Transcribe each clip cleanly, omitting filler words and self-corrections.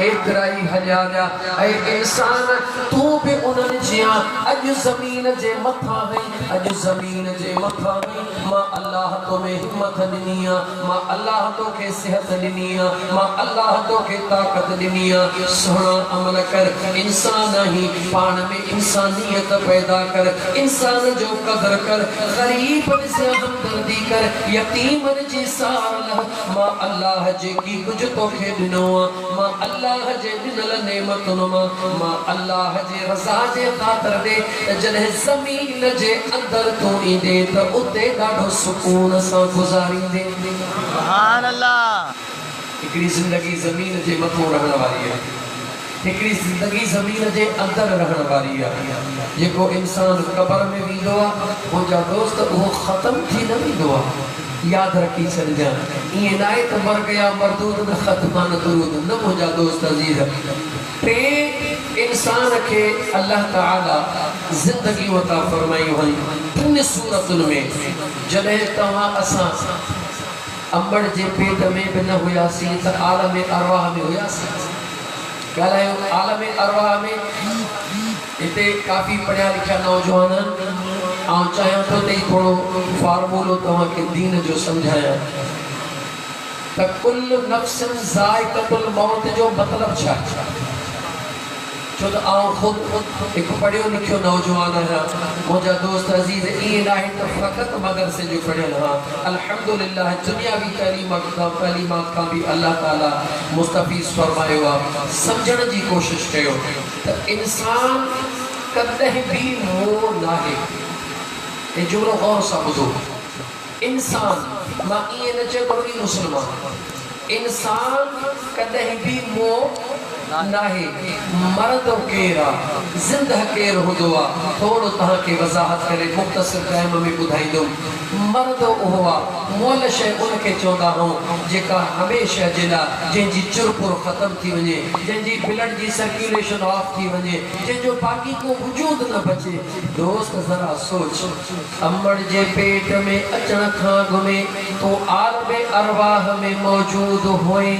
एतराई हजारा ऐ इंसान तू भी उन्हनि जिया अज जमीन जे मथा है अज जमीन जे मथा है मां अल्लाह तो में हिम्मत दिनिया मां अल्लाह तो के सेहत दिनिया मां अल्लाह तो के ताकत दिनिया सोना अमल कर इंसान ही पान में इंसानियत पैदा कर इंसान जो कदर कर गरीब से हमदर्दी कर यतीम जी साल मां अल्लाह जे की कुछ तो के दिनो मां अल्लाह जे दिनल नेमतुन मां अल्लाह जे रज़ा जे खातिर दे जने जमीन जे अंदर तू ईंदे त उते ॾाढो सुकून सां गुज़ारींदे सुभान अल्लाह। हिकड़ी जिंदगी जमीन जे मथो रहण वारी है हिकड़ी जिंदगी जमीन जे अंदर रहण वारी है जेको इंसान कब्र में वींदो आ मुंहिंजा दोस्त वो खत्म थी न वींदो आ याद रखी छॾिजां ईअं नाहे त मर गया मरदूद न ख़त्मा न दुरूद न मुंहिंजा दोस्त अज़ीज़ टे इंसान के अल्लाह ताला जिंदगी अता फरमायूं आहिनि टिन सूरतुनि में जॾहिं तव्हां असां अंबड़ जे पेट में भी न हुयासीं त आलम अरवाह में हुयासीं ॻाल्हायो आलम अरवाह में इते काफ़ी पढ़िया लिखिया नौजवान आउं चाहियां थो त थोड़ो फार्मूलो तव्हांखे दीन जो सम्झायां त कुल्लु नफ्सिन ज़ाइक़तुल मौत जो मतिलबु छा छो त आउं ख़ुद हिकु पढ़ियो लिखियो नौजवान आहियां मुंहिंजा दोस्त अज़ीज़ ईअं नाहे त फ़क़ति मदरसे जो पढ़ियल हा अल्हम्दुलिल्लाह दुनियावी तालीमात खां बि अल्लाह ताला मुस्तफ़ीज़ फरमायो आहे सम्झण जी कोशिशि कयो त इंसान कॾहिं बि मोह नाहे ये जुमलो गौर सां ॿुधो इंसान मां ईअं न चयो कोई मुस्लमान इंसान कॾहिं बि मोह नाहे मर्द केर आहे ज़िंदह केर हूंदो आहे थोरो तव्हांखे वज़ाहत करे मुख़्तसिर टाइम में ॿुधाईंदुमि मर्द उहो आहे मोल शइ उनखे चवंदा आहियूं जेका हमेशह जे लाइ जंहिंजी चुरपुर ख़तम थी वञे जंहिंजी ब्लड जी सर्कुलेशन ऑफ थी वञे जंहिंजो बाक़ी को वजूद न बचे दोस्त ज़रा सोच अम्बड़ जे पेट में अचण खां घुमे तो आलम अरवाह में मौजूद हुए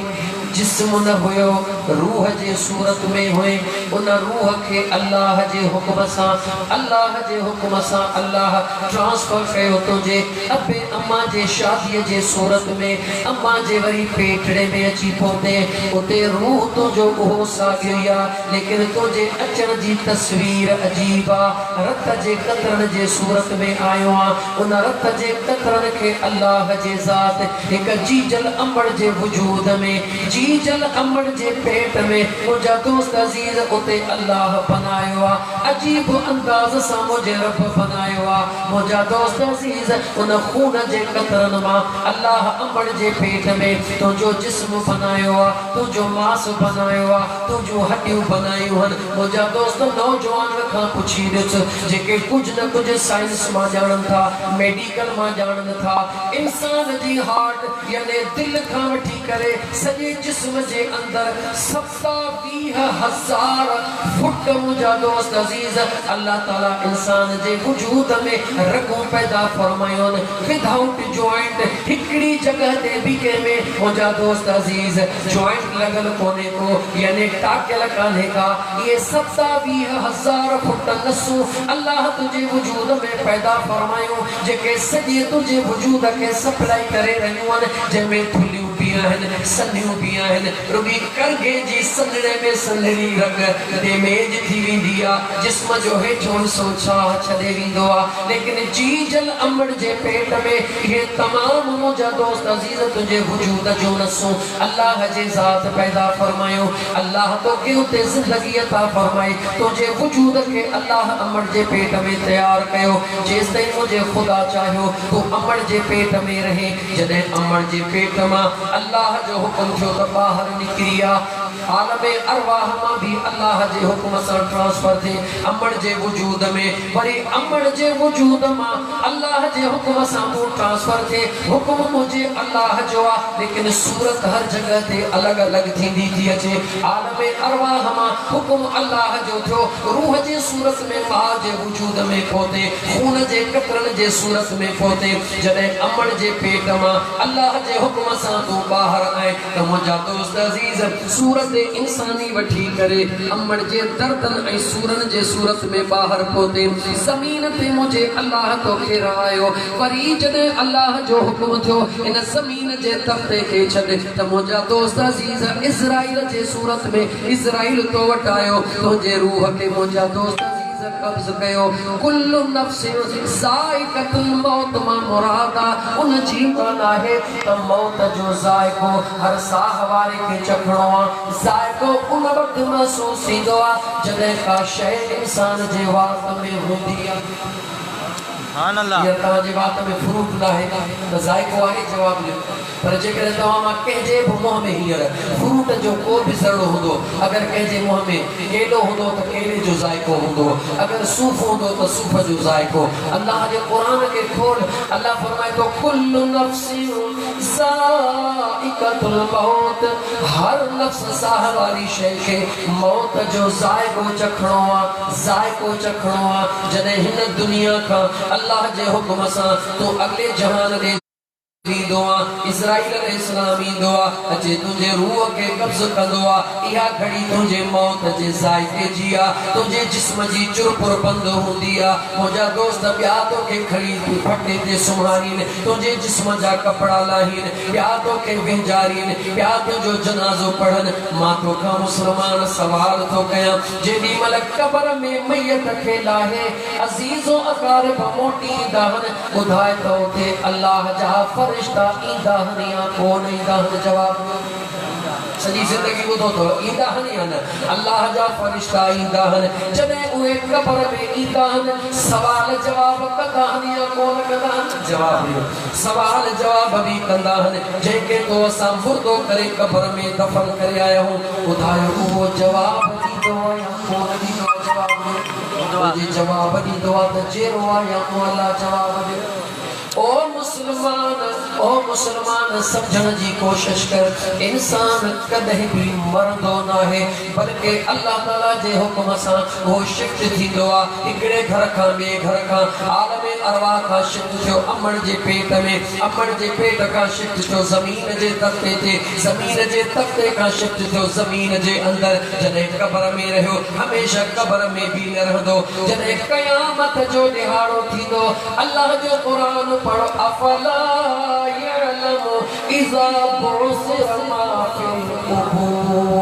जिस्म न हुयो रूह जे सूरत में हुए उन रूह के अल्लाह जे हुक्म सां अल्लाह ट्रांसफर कयो तुझे अबे अम्मा जे शादी जे सूरत में अम्मा जे वरी पेटड़े में अची पहुते उते रूह तो जो उहो साॻियो या लेकिन तुझे अचण जी तस्वीर अजीब आ रत जे कतरन जे सूरत में आयो आ उन रत जे कतरन के अल्लाह जे ज़ात एक जीजल अम्बड़ जे वजूद में जीजल अम्बड़ जे पेट में मुझा दोस्त अजीज उते अल्लाह बनायो आ अजीब अंदाज सां मुझे रब बनायो आ मुझा दोस्त अजीज उन खून जे कतरन मां अल्लाह अम्बड़ जे पेट में तो जो जिस्म बनायो आ तो जो मांस बनायो आ तो जो हड्डियूं बनायूं हन मुझा दोस्त नौजवान खां पुछी ॾिस जेके कुछ न कुछ साइंस मां ॼाणनि था मेडिकल मां ॼाणनि था इंसान जी हार्ट यानी दिल खां वठी करे सॼे जिस्म जे अंदर 27,000 फुट मुझा दोस्त अजीज अल्लाह ताला इंसान जे वजूद में रगों पैदा फरमायोन विदाउट जॉइंट हिकड़ी जगह ते भी के में मुझा दोस्त अजीज जॉइंट लगल कोने को यानी टाकेल काने का ये 27,000 फुट नसू अल्लाह तुझे वजूद में पैदा फरमायो जेके सॼे तुझे वजूद के सप्लाई करे रहियूं आहिनि जंहिंमें थुलियूं भी आहिनि सन्नियूं भी आहिनि रुगी करगे जी सन्हड़े में सन्हड़ी रग डेमेज थी वेंदी आहे जिस्म जो हेठों सोचा छॾे वेंदो आहे लेकिन जीजल अम्बड़ जे पेट में ये तमाम मुंहिंजा दोस्त अजीज तुंहिंजे वजूद जो नसो अल्लाह जे ज़ात पैदा फरमायो अल्लाह तोखे उते ज़िंदगी अता फरमाई तुंहिंजे वजूद के अल्लाह अम्बड़ जे पेट में तैयार कयो जेसिताईं मुंहिंजे ख़ुदा चाहियो तूं अम्बड़ जे पेट में रहे जॾहिं अम्बड़ जे पेट मां अल्लाह जो हुकुम थियो त ॿाहिरि निकिरी आ आलम अरवाह मां भी अल्लाह जे हुकुम सां ट्रांसफर थे अम्बड़ जे वजूद में वरी अम्बड़ जे वजूद मां अल्लाह जे हुकुम सां तू ट्रांसफर थे हुकुम मुझे अल्लाह जो आ लेकिन सूरत हर जगह ते अलग अलग थींदी थी अचे आलम अरवाह मां हुकुम अल्लाह जो थियो रूह जे सूरत में मां जे वजूद में पहुते खून जे कतरन जे सूरत में पहुते जॾहिं अम्बड़ जे पेट मां अल्लाह जे हुकुम सां तू ॿाहिरि आए त मुंहिंजा दोस्त अजीज सूरत मस्ते इंसानी वठी करे अमड़ जे दर्दन ऐं सूरन जे सूरत में बाहर पोते ज़मीन ते मुझे अल्लाह तो खेरायो वरी जदे अल्लाह जो हुक्म थियो इन ज़मीन जे तख्ते के छॾ त मुंहिंजा दोस्त अज़ीज़ इज़राइल जे सूरत में इज़राइल तो वटायो तुंहिंजे रूह के मुंहिंजा दोस्त कब्ज कयो कुल्लु नफ्सिन ज़ाइक़तुल मौत मां मुरादा उन जी माना है त मौत जो ज़ाइक़ो हर साह वारे के चखणो आहे ज़ाइक़ो उन वक्त महसूस थींदो आहे जॾहिं का शइ इंसान जे वात में हूंदी आहे सुभान अल्लाह ये तव्हांजे वात में फ्रूट ना है त ज़ाइक़ो आहे जवाब ॾियो पर जेकॾहिं तव्हां मां कंहिंजे बि मुंहं में हींअर फ्रूट जो को बि ज़रड़ो हूंदो अगरि कंहिंजे मुंहं में केलो हूंदो त केले जो ज़ाइक़ो हूंदो अगरि सूफ़ हूंदो त सूफ़ जो ज़ाइक़ो अल्लाह जे क़ुरान खे खोल अल्लाह फरमाए थो कुल्लु नफ्सिन ज़ाइक़तुल मौत हर नफ्स साह वारी शइ खे मौत जो ज़ाइक़ो चखणो आहे जॾहिं हिन दुनिया खां अल्लाह जे हुक्म सां तूं अॻिले जहान ॾे इज़राइल अलैहिस्सलाम ईंदो आहे अचे तुंहिंजे रूह खे कब्ज़ कंदो आहे इहा घड़ी तुंहिंजे मौत जे ज़ाइक़े जी आहे तुंहिंजे जिस्म जी चुरपुर बंदि हूंदी आहे मुंहिंजा दोस्त ॿिया तोखे खणी फटे ते सुम्हारीनि तुंहिंजे जिस्म जा कपिड़ा लाहीनि ॿिया तोखे विंजारीनि ॿिया तुंहिंजो जनाज़ो पढ़नि मां तोखां मुस्लमान सवाल थो कयां जेॾी महिल क़बर में मैयत खे लाहे अज़ीज़ो अक़ारिब मोटी ईंदा आहिनि ॿुधाए त उते अल्लाह जा रिश्ता ईंदा आहिनि या कोन ईंदा आहिनि जवाब सॼी ज़िंदगी ॿुधो अथव ईंदा आहिनि या न अल्लाह जा फ़रिश्ता ईंदा आहिनि जॾहिं उहे क़बर में ईंदा आहिनि सवाल जवाब कंदा आहिनि या कोन कंदा आहिनि जवाब ॾियो सवाल जवाब बि कंदा आहिनि जंहिंखे तो असां मुर्दो करे क़बर में दफ़न करे आया आहियूं ॿुधायो उहो जवाब ॾींदो या कोन ॾींदो जवाब ॾियो जवाब ॾींदो आहे त जहिड़ो आहे या को अल्लाह जवाब ॾियो ओ मुसलमान समझण जी कोशिश कर इंसान कदे भी मरदो ना है बल्कि अल्लाह ताला जे हुक्म सां वो शिफ्ट थींदो आहे हिकड़े घर खां ॿिए घर खां आलमे अरवाह खां शिफ्ट थियो अमड़ जे पेट में अमड़ जे पेट खां शिफ्ट थियो ज़मीन जे तख्ते ते ज़मीन जे तख्ते खां शिफ्ट थियो ज़मीन जे अंदर जॾहिं क़बर में रहियो हमेशा क़बर में भी न रहंदो जॾहिं क़यामत जो ॾिहाड़ो थींदो अल्लाह जो क़ुरान पढ़ो अफला यअलमु इज़ा बुअसिर मा फिल क़ुबूर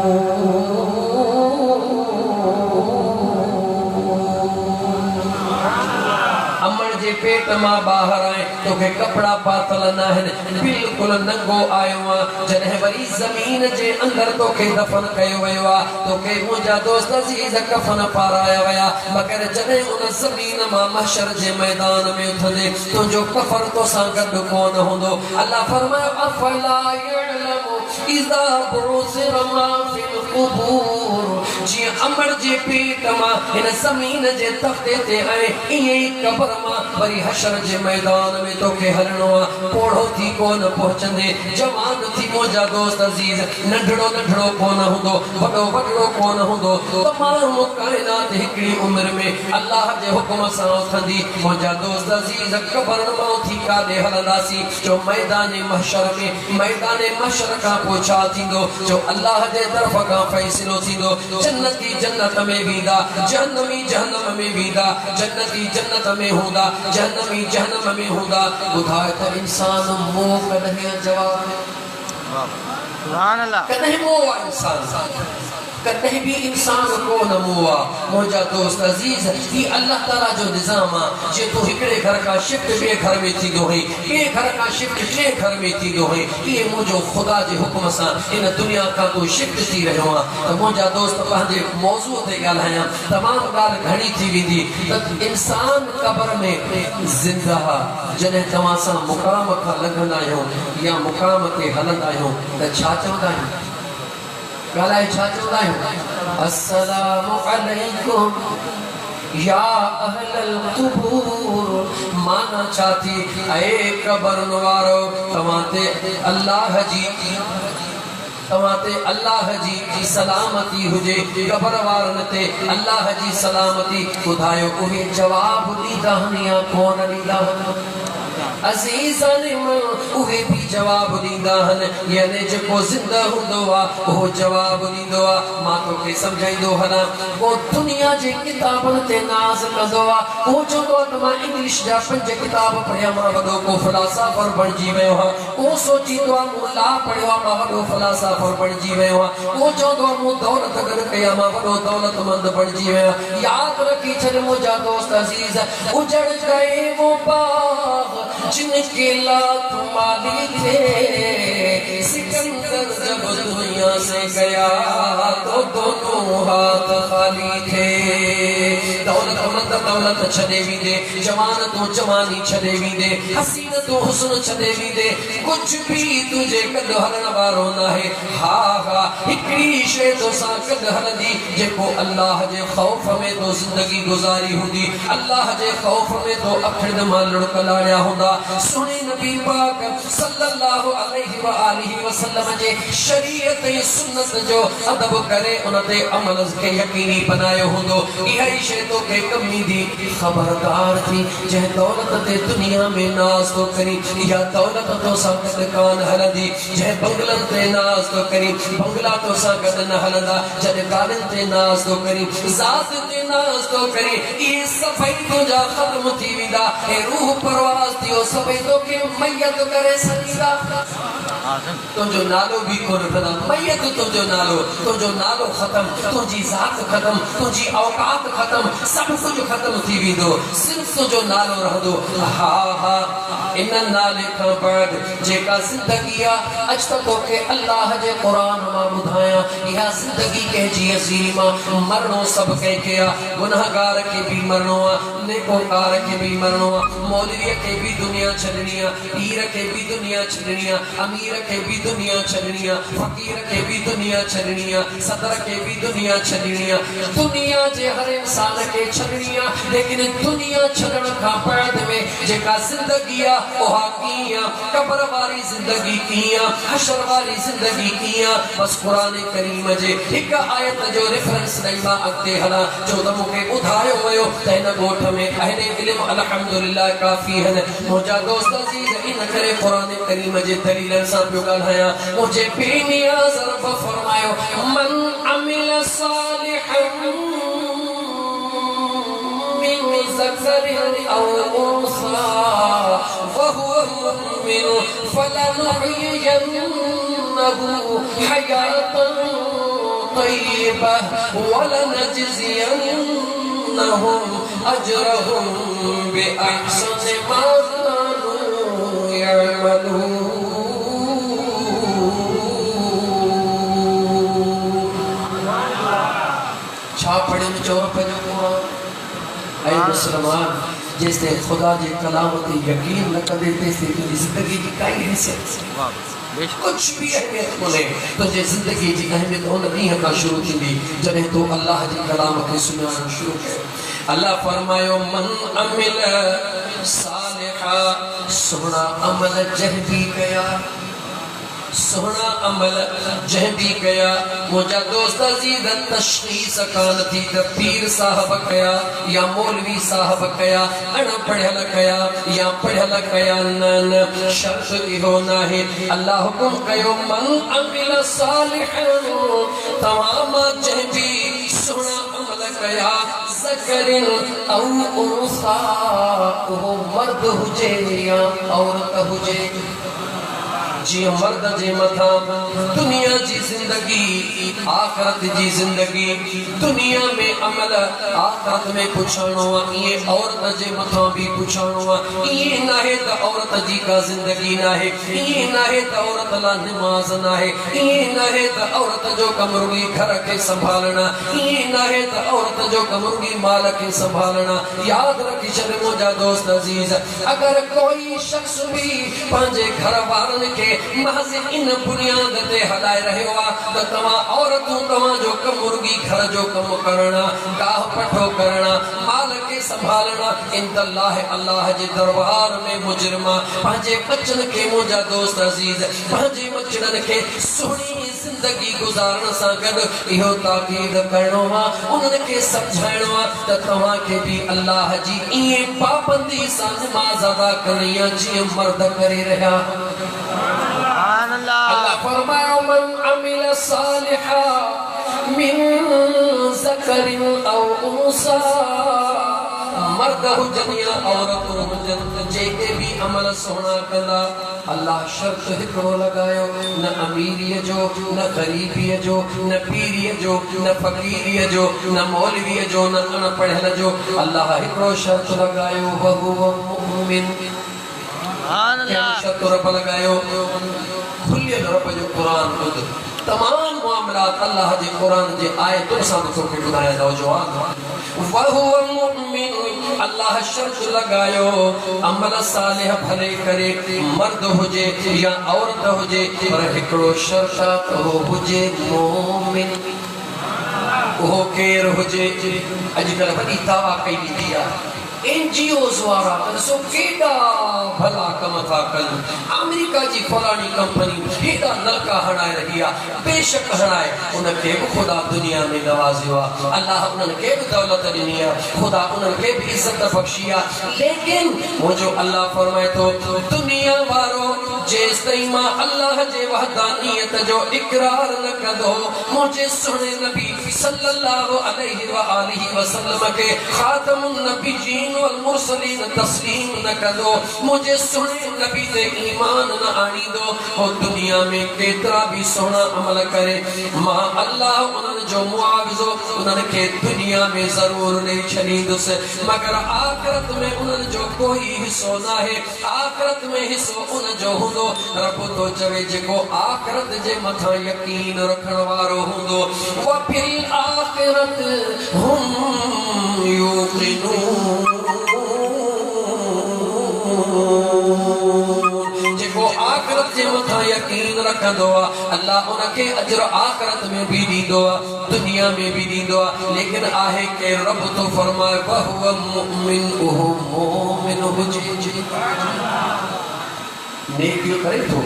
अमड़ जे पेट मां बाहर आए तोखे कपड़ा पातल न आहिनि बिल्कुल नंगो आयो आहे जॾहिं वरी ज़मीन जे अंदर तोखे दफ़न कयो वियो आहे तोखे मुंहिंजा दोस्त अज़ीज़ कफ़न पाराया विया मगर जॾहिं उन ज़मीन मां महशर जे मैदान में उथंदे तुंहिंजो कफ़न तोसां गॾु कोन हूंदो अल्लाह फरमायो अफला यअलमु इज़ा बुअसिर मा फिल क़ुबूर जीअं अमड़ जे पेट मां हिन ज़मीन जे तख्ते ते ऐं ईअं ई क़बर मां वरी हशर जे मैदान में तोखे हलणो आहे पोढ़ो थी कोन पहुचंदे जवान थी मुंहिंजा दोस्त अज़ीज़ नंढड़ो नंढड़ो कोन हूंदो वॾो वॾड़ो कोन हूंदो तमामु काइनात हिकिड़ी उमिरि में अल्लाह जे हुक्म सां उथंदी मुंहिंजा दोस्त अज़ीज़ क़बर मां उथी काॾे हलंदासीं जो मैदान महशर में मैदान महशर खां पोइ छा थींदो जो अल्लाह जे तरफ़ खां फ़ैसिलो थींदो जन्नती जन्नत में वेंदा जहन्नमी जहन्नम में वेंदा जन्नती जन्नत में हूंदा जहन्नमी जहन्नम में हूंदा ॿुधाए त इंसान मोह कॾहिं जवाब सुभान अल्लाह कॾहिं मोह इंसान कदे भी इंसान को न मुआ मुझा दोस्त अजीज ये अल्लाह ताला जो निजाम है जे तो हिकड़े घर का शिफ्ट बे घर में थी दो है बे घर का शिफ्ट टे घर में थी दो है ये मुझो खुदा जे हुक्म सा इन दुनिया का तो शिफ्ट थी रहो तो मुझा दोस्त पंहिंजे मौजू ते ॻाल्हायां तमाम ॻाल्हि घणी थी वेंदी त इंसान कब्र में जिंदा जॾहिं तव्हां सां मुक़ाम खां लंघंदा आहियूं या मुक़ाम ते हलंदा आहियूं त छा चवंदा आहियूं गालाए छा चवंदा आहियूं अस्सलामु अलैकुम या अहलल क़ुबूर माना छा थी ऐ क़बर वारो तव्हां ते अल्लाह जी सलामती हुजे क़बर वारन ते अल्लाह जी सलामती ॿुधायो उहे जवाब ॾींदा आहिनि या कोन ॾींदा आहिनि अजीज़ान उहे भी जवाब दींदा हन यानी जेको जिंदा हुंदो आ वो जवाब दींदो आ मां तो के समझाइंदो हना वो दुनिया जे किताबन ते नाज कंदो आ वो जो तो मां इंग्लिश जा 5 किताब पढ़या मां वडो को फिलोसोफर बणजी वयो हा वो सोची तो मुल्ला पढ़यो मां वडो फिलोसोफर बणजी वयो हा वो जो तो मु दौलत कर कया मां वडो दौलतमंद बणजी वयो याद रखी छन मुजा दोस्त अजीज उजड़ गए वो बाग जिनके लाख माली थे सिकंदर जब दुनिया से गया तो दोनों हाथ खाली थे दौलतमंद दौलत छदे भी दे जवान तो जवानी छदे भी दे हसीन तो हुस्न छदे भी दे कुछ भी तुझे कद हरण वारो ना है हा हा हिकड़ी शे तो सा कद हलंदी जेको अल्लाह जे खौफ में तो जिंदगी गुजारी हुंदी अल्लाह जे खौफ में तो अखड़ मां लुड़कलाया हुंदा सुने नबी पाक सल्लल्लाहु अलैहि व आलिहि वसल्लम जे शरीयत ऐं सुन्नत जो अदब करे उनते अमल के यकीनी बनायो हुंदो इहई शे तो के कमी दी खबरदार थी जे दौलत ते दुनिया में नाज तो करी या दौलत तो संगत कान हलदी जे बंगलन ते नाज तो करी बंगला तो संगत न हलदा जद गालन ते नाज तो करी जात ते नाज तो करी ये सफाई तो जा खत्म थी विदा ए रूह परवास थियो सभई तो के मैयत करे सकीदा तो जो नालो भी कोन पता मैयत तो जो नालो खत्म तुझी जात खत्म तुझी औकात खत्म सब कुछ खत्म थी विदो सिर्फ तो जो नालो रहदो हा हा इन नाले का बाद जेका जिंदगी आ अज तो के अल्लाह जे कुरान में बुधाया यह जिंदगी के जी अजीमा मरणो सब के किया गुनाहगार के भी मरणो नेकोकार के भी मरणो मौलवी के भी दुनिया छड़निया पीर के भी दुनिया छड़निया अमीर के भी दुनिया छड़निया फकीर के भी दुनिया छड़निया सदर के भी दुनिया छड़निया दुनिया जे हर इंसान के छड़निया लेकिन दुनिया छड़न का बाद में जेका जिंदगी आ ओहा किया कब्र वाली जिंदगी किया हशर वाली जिंदगी किया बस कुरान करीम जे एक आयत जो रेफरेंस दैवा अगते हला जो त मुके उधायो वयो तैन गोठ में अहले इल्म अल्हम्दुलिल्लाह काफी है मुजा दोस्त अजीज इन करे कुरान करीम जे दलील सा पियो ॻाल्हायां मुझे बेनियाज़ रब फरमायो मन अमिल सालिहन मिन ज़करिन औ उन्सा वहुव मुमिन फलनुहयिन्नहु हयातन तय्यबह वलनजज़ियन्नहुम अजरहुम बिअहसनि मा कानू यअमलून छा पढ़े चोर पे ऐ मुसलमान जैसे खुदा जे कलाम ते यकीन न करे तेसे तुझी जिंदगी की काई हैसियत कुछ भी अहमियत कोने तुझे जिंदगी की अहमियत उन ॾींहं खां शुरू थींदी जॾहिं तूं अल्लाह जे कलाम खे सुञाणणु शुरू कयो अल्लाह फरमायो मन अमिल सालिहा सुहिणा अमल जह भी कया सोना अमल जह भी गया मुझा दोस्त अजीज तशखीस कान थी त पीर साहब कया या मौलवी साहब कया अनपढ़ल कया या पढ़ल कया न शर्त इहो ना है अल्लाह हुकुम कयो मन अमिल सालिहन तमाम जह भी सोना अमल कया ज़करिन औ उन्सा वो मर्द हुजे या औरत हुजे जी मर्द जे मथा दुनिया जी जिंदगी आखिरत जी जिंदगी दुनिया में अमल आखिरत में पुछाणो ये औरत जे मथा भी पुछाणो ये ना है त औरत जी का जिंदगी ना है ये ना है त औरत ला नमाज ना है ये ना है त औरत जो कमरुगी घर के संभालना ये ना है त औरत जो कमरुगी माल के संभालना याद रखी चले मुझा दोस्त अजीज अगर कोई शख्स भी पांजे घर वारन के महज इन बुनियाद ते हलाए रहियो आ त तवा औरतूं तवा जो कम मुर्गी घर जो कम करना गाह पठो करना माल के संभालना इंदल्लाह अल्लाह जे दरबार में मुजरमा पंहिंजे बचन के मुंहिंजा दोस्त अजीज पंहिंजे बचड़न के सुहिणी जिंदगी गुजारण सां गॾु इहो ताकीद करणो आहे उन्हनि खे समझाइणो आहे त तव्हां खे भी अल्लाह जी ईअं पाबंदी सां नमाज़ अदा करणी आहे जीअं मर्द करे रहिया अल्लाह फरमायो मन अमिल सालिहा मिन ज़करिन औ उन्सा मर्द हुजनि या औरत हुजनि जेके भी अमल सोना कंदा अल्लाह शर्त हिकिड़ो लगायो न अमीरीअ जो न गरीबीअ जो न पीरीअ जो न फकीरीअ जो न मौलवीअ जो न अनपढ़ियल जो अल्लाह हिकिड़ो शर्त लगायो वहुव मुमिन शर्त रब लगायो खुलियल रब जो कुरान ॿुध तमाम मामलात अल्लाह जे कुरान जे आयतुन सां तोखे ॿुधाया नौजवान वहुव मुमिन अल्लाह शर्त लगायो अमल सालिह भले करे मर्द हुजे या औरत हुजे पर हिकिड़ो शर्त हो हुजे मोमिन वो केर हुजे अॼुकल्ह वॾी दावा कई वेंदी आहे NGOs वारा सो केॾा भला कम था कनि अमेरिका जी फलानी कंपनी हेॾा नलका हणाए रही आहे बेशक हणाए उनखे बि ख़ुदा दुनिया में नवाज़ियो आहे अल्लाह उन्हनि खे बि दौलत ॾिनी आहे ख़ुदा उन्हनि खे बि इज़त बख़्शी आहे लेकिन मुंहिंजो अल्लाह फरमाए थो दुनिया वारो जेसिताईं मां अल्लाह जे वहदानियत जो इक़रार न कंदो मुंहिंजे सुहिणे नबी सल्लल्लाहु अलैहि व आलिहि वसल्लम के खातमुन नबिय्यीन वल मुरसलीन तस्लीम न कंदो मुझे सुहिणे नबी ते ईमान न आणींदो हो दुनिया में केतिरा भी सुहिणा अमल करे मां अल्लाह उन्हनि जो मुआविज़ो उन्हनि खे दुनिया में ज़रूर ॾेई छॾींदुसि मगर आख़िरत में उन्हनि जो कोई हिस्सो न आहे आख़िरत में हिस्सो उन जो हूंदो रब तो चवे जेको आख़िरत जे मथां यकीन रखण वारो हूंदो व फिल आख़िरत हुम यूक़िनून जेको आख़िरत जे मथां यकीन रखंदो आहे अल्लाह उनखे अजर आख़िरत में भी ॾींदो आहे दुनिया में भी ॾींदो आहे लेकिन आहे के रब तो फरमाए वहुव मुमिन उहो मोमिन हुजे नेकियूं करे थो